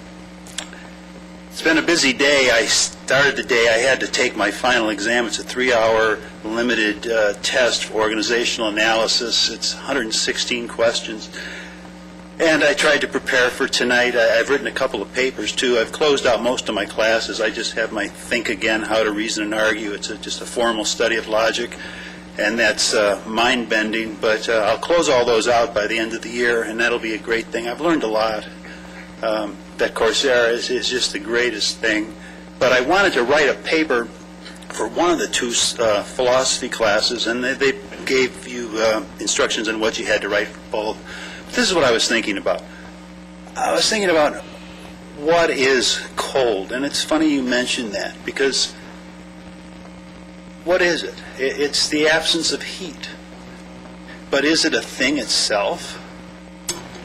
It's been a busy day. I started the day, I had to take my final exam. It's a 3-hour limited test for organizational analysis. It's 116 questions. And I tried to prepare for tonight. I've written a couple of papers, too. I've closed out most of my classes. I just have my Think Again, How to Reason and Argue. It's just a formal study of logic, and that's mind-bending. But I'll close all those out by the end of the year, and that'll be a great thing. I've learned a lot. That Coursera is just the greatest thing. but I wanted to write a paper for one of the two philosophy classes, and they gave you instructions on what you had to write for both. But this is what I was thinking about. I was thinking about what is cold, and it's funny you mentioned that, because what is it? It's the absence of heat. But is it a thing itself?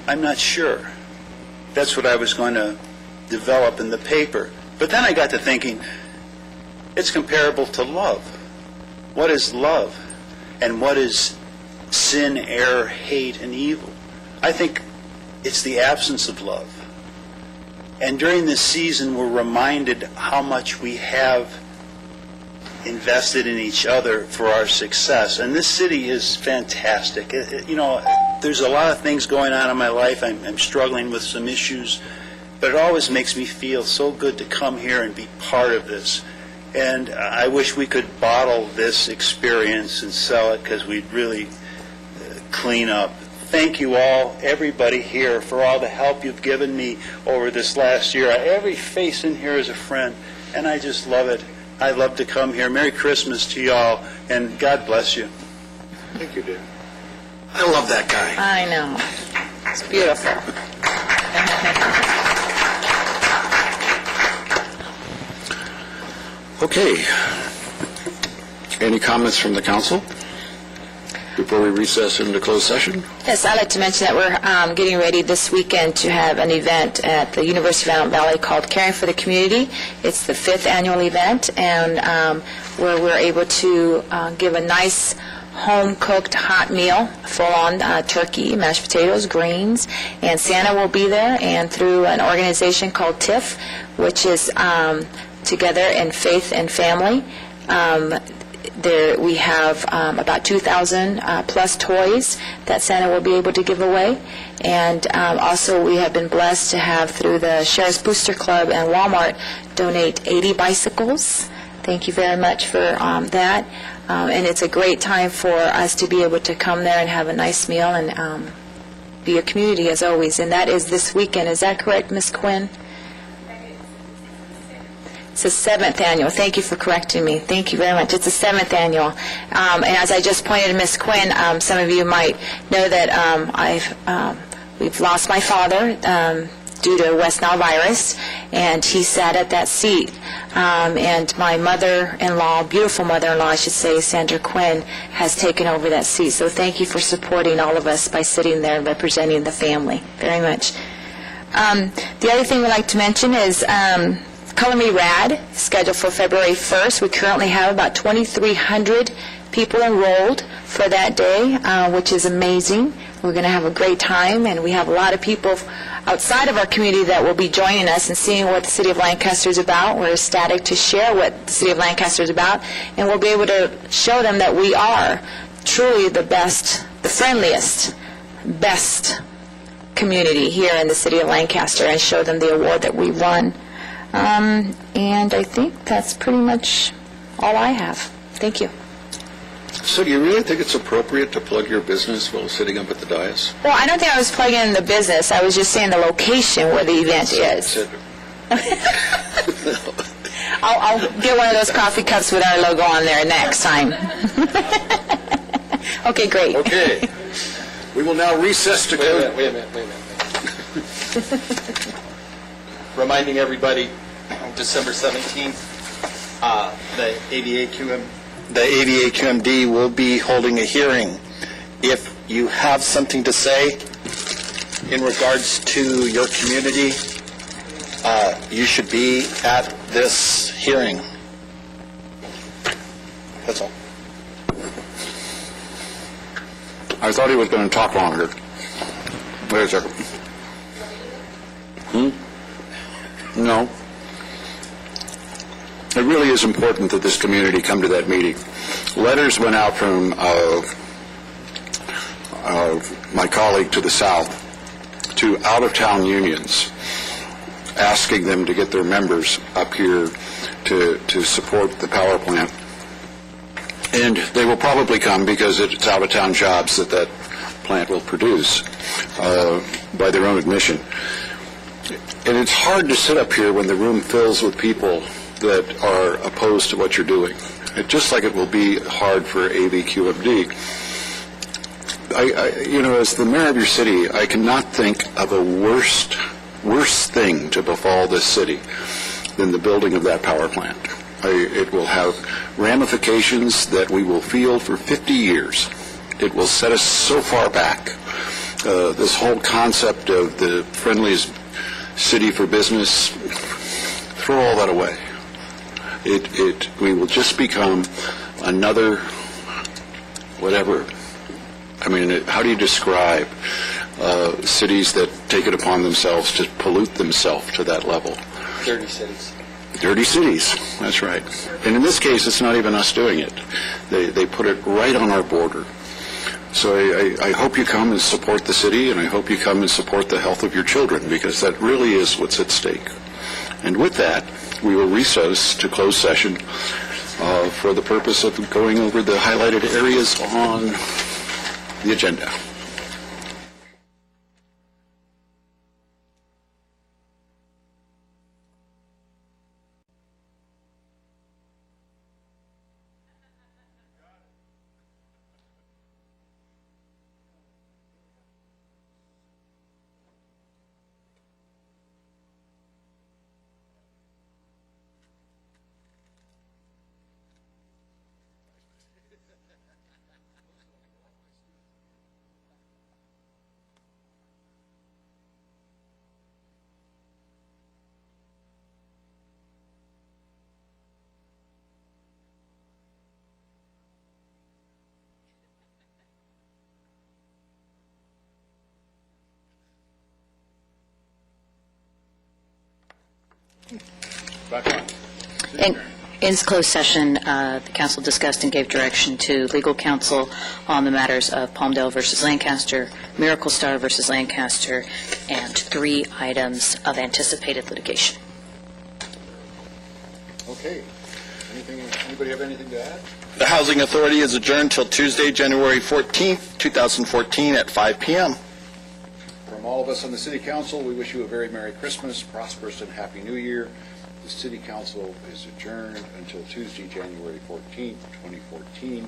I'm not sure. That's what I was going to develop in the paper. But then I got to thinking, it's comparable to love. What is love? And what is sin, error, hate, and evil? I think it's the absence of love. And during this season, we're reminded how much we have invested in each other for our success. And this city is fantastic. There's a lot of things going on in my life. I'm struggling with some issues, but it always makes me feel so good to come here and be part of this. And I wish we could bottle this experience and sell it, because we'd really clean up. Thank you all, everybody here, for all the help you've given me over this last year. Every face in here is a friend, and I just love it. I love to come here. Merry Christmas to y'all, and God bless you. Thank you, Dave. I love that guy. I know. It's beautiful. Okay. Any comments from the council before we recess into closed session? Yes, I'd like to mention that we're getting ready this weekend to have an event at the University of Antelope Valley called Caring for the Community. It's the 5th annual event, and where we're able to give a nice home-cooked hot meal, full-on turkey, mashed potatoes, greens, and Santa will be there, and through an organization called TIFF, which is Together in Faith and Family. There we have about 2,000 plus toys that Santa will be able to give away. And also we have been blessed to have, through the Sheriff's Booster Club and Walmart, donate 80 bicycles. Thank you very much for that. And it's a great time for us to be able to come there and have a nice meal and be a community as always. And that is this weekend. Is that correct, Ms. Quinn? It's the 7th annual. Thank you for correcting me. Thank you very much. It's the 7th annual. And as I just pointed to Ms. Quinn, some of you might know that we've lost my father due to West Nile virus, and he sat at that seat. And my mother-in-law, beautiful mother-in-law, I should say, Sandra Quinn, has taken over that seat. So thank you for supporting all of us by sitting there and representing the family very much. The other thing we'd like to mention is Color Me Rad, scheduled for February 1st. We currently have about 2,300 people enrolled for that day, which is amazing. We're going to have a great time, and we have a lot of people outside of our community that will be joining us and seeing what the City of Lancaster is about. We're ecstatic to share what the City of Lancaster is about, and we'll be able to show them that we are truly the best, the friendliest, best community here in the City of Lancaster, and show them the award that we won. And I think that's pretty much all I have. Thank you. So do you really think it's appropriate to plug your business while sitting up at the dais? Well, I don't think I was plugging in the business. I was just saying the location where the event is. I'll get one of those coffee cups with our logo on there next time. Okay, great. Okay. We will now recess to go. Wait a minute. Reminding everybody, on December 17th, the AVA-QMD will be holding a hearing. If you have something to say in regards to your community, you should be at this hearing. That's all. I thought he was going to talk longer. Wait a second. No. It really is important that this community come to that meeting. Letters went out from my colleague to the south to out-of-town unions, asking them to get their members up here to support the power plant. And they will probably come because it's out-of-town jobs that plant will produce by their own admission. And it's hard to sit up here when the room fills with people that are opposed to what you're doing. Just like it will be hard for AVQMD. As the mayor of your city, I cannot think of a worse thing to befall this city than the building of that power plant. It will have ramifications that we will feel for 50 years. It will set us so far back. This whole concept of the friendliest city for business, throw all that away. We will just become another whatever. I mean, how do you describe cities that take it upon themselves to pollute themselves to that level? Dirty cities. Dirty cities, that's right. And in this case, it's not even us doing it. They put it right on our border. So I hope you come and support the city, and I hope you come and support the health of your children, because that really is what's at stake. And with that, we will recess to closed session for the purpose of going over the highlighted areas on the agenda. In closed session, the council discussed and gave direction to legal counsel on the matters of Palmdale versus Lancaster, Miracle Star versus Lancaster, and 3 items of anticipated litigation. Okay. Anybody have anything to add? The Housing Authority is adjourned till Tuesday, January 14th, 2014 at 5 p.m. From all of us on the City Council, we wish you a very Merry Christmas, prosperous, and Happy New Year. The City Council is adjourned until Tuesday, January 14th, 2014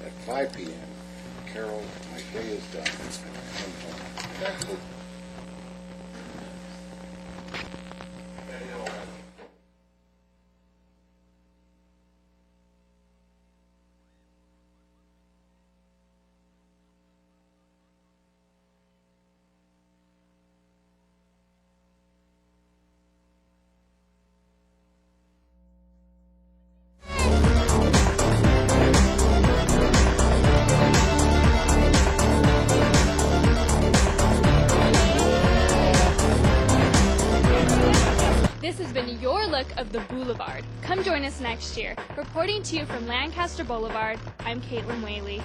at 5 p.m. Carol, my day is done. I'm home. This has been your look of the Boulevard. Come join us next year. Reporting to you from Lancaster Boulevard, I'm Caitlin Whaley.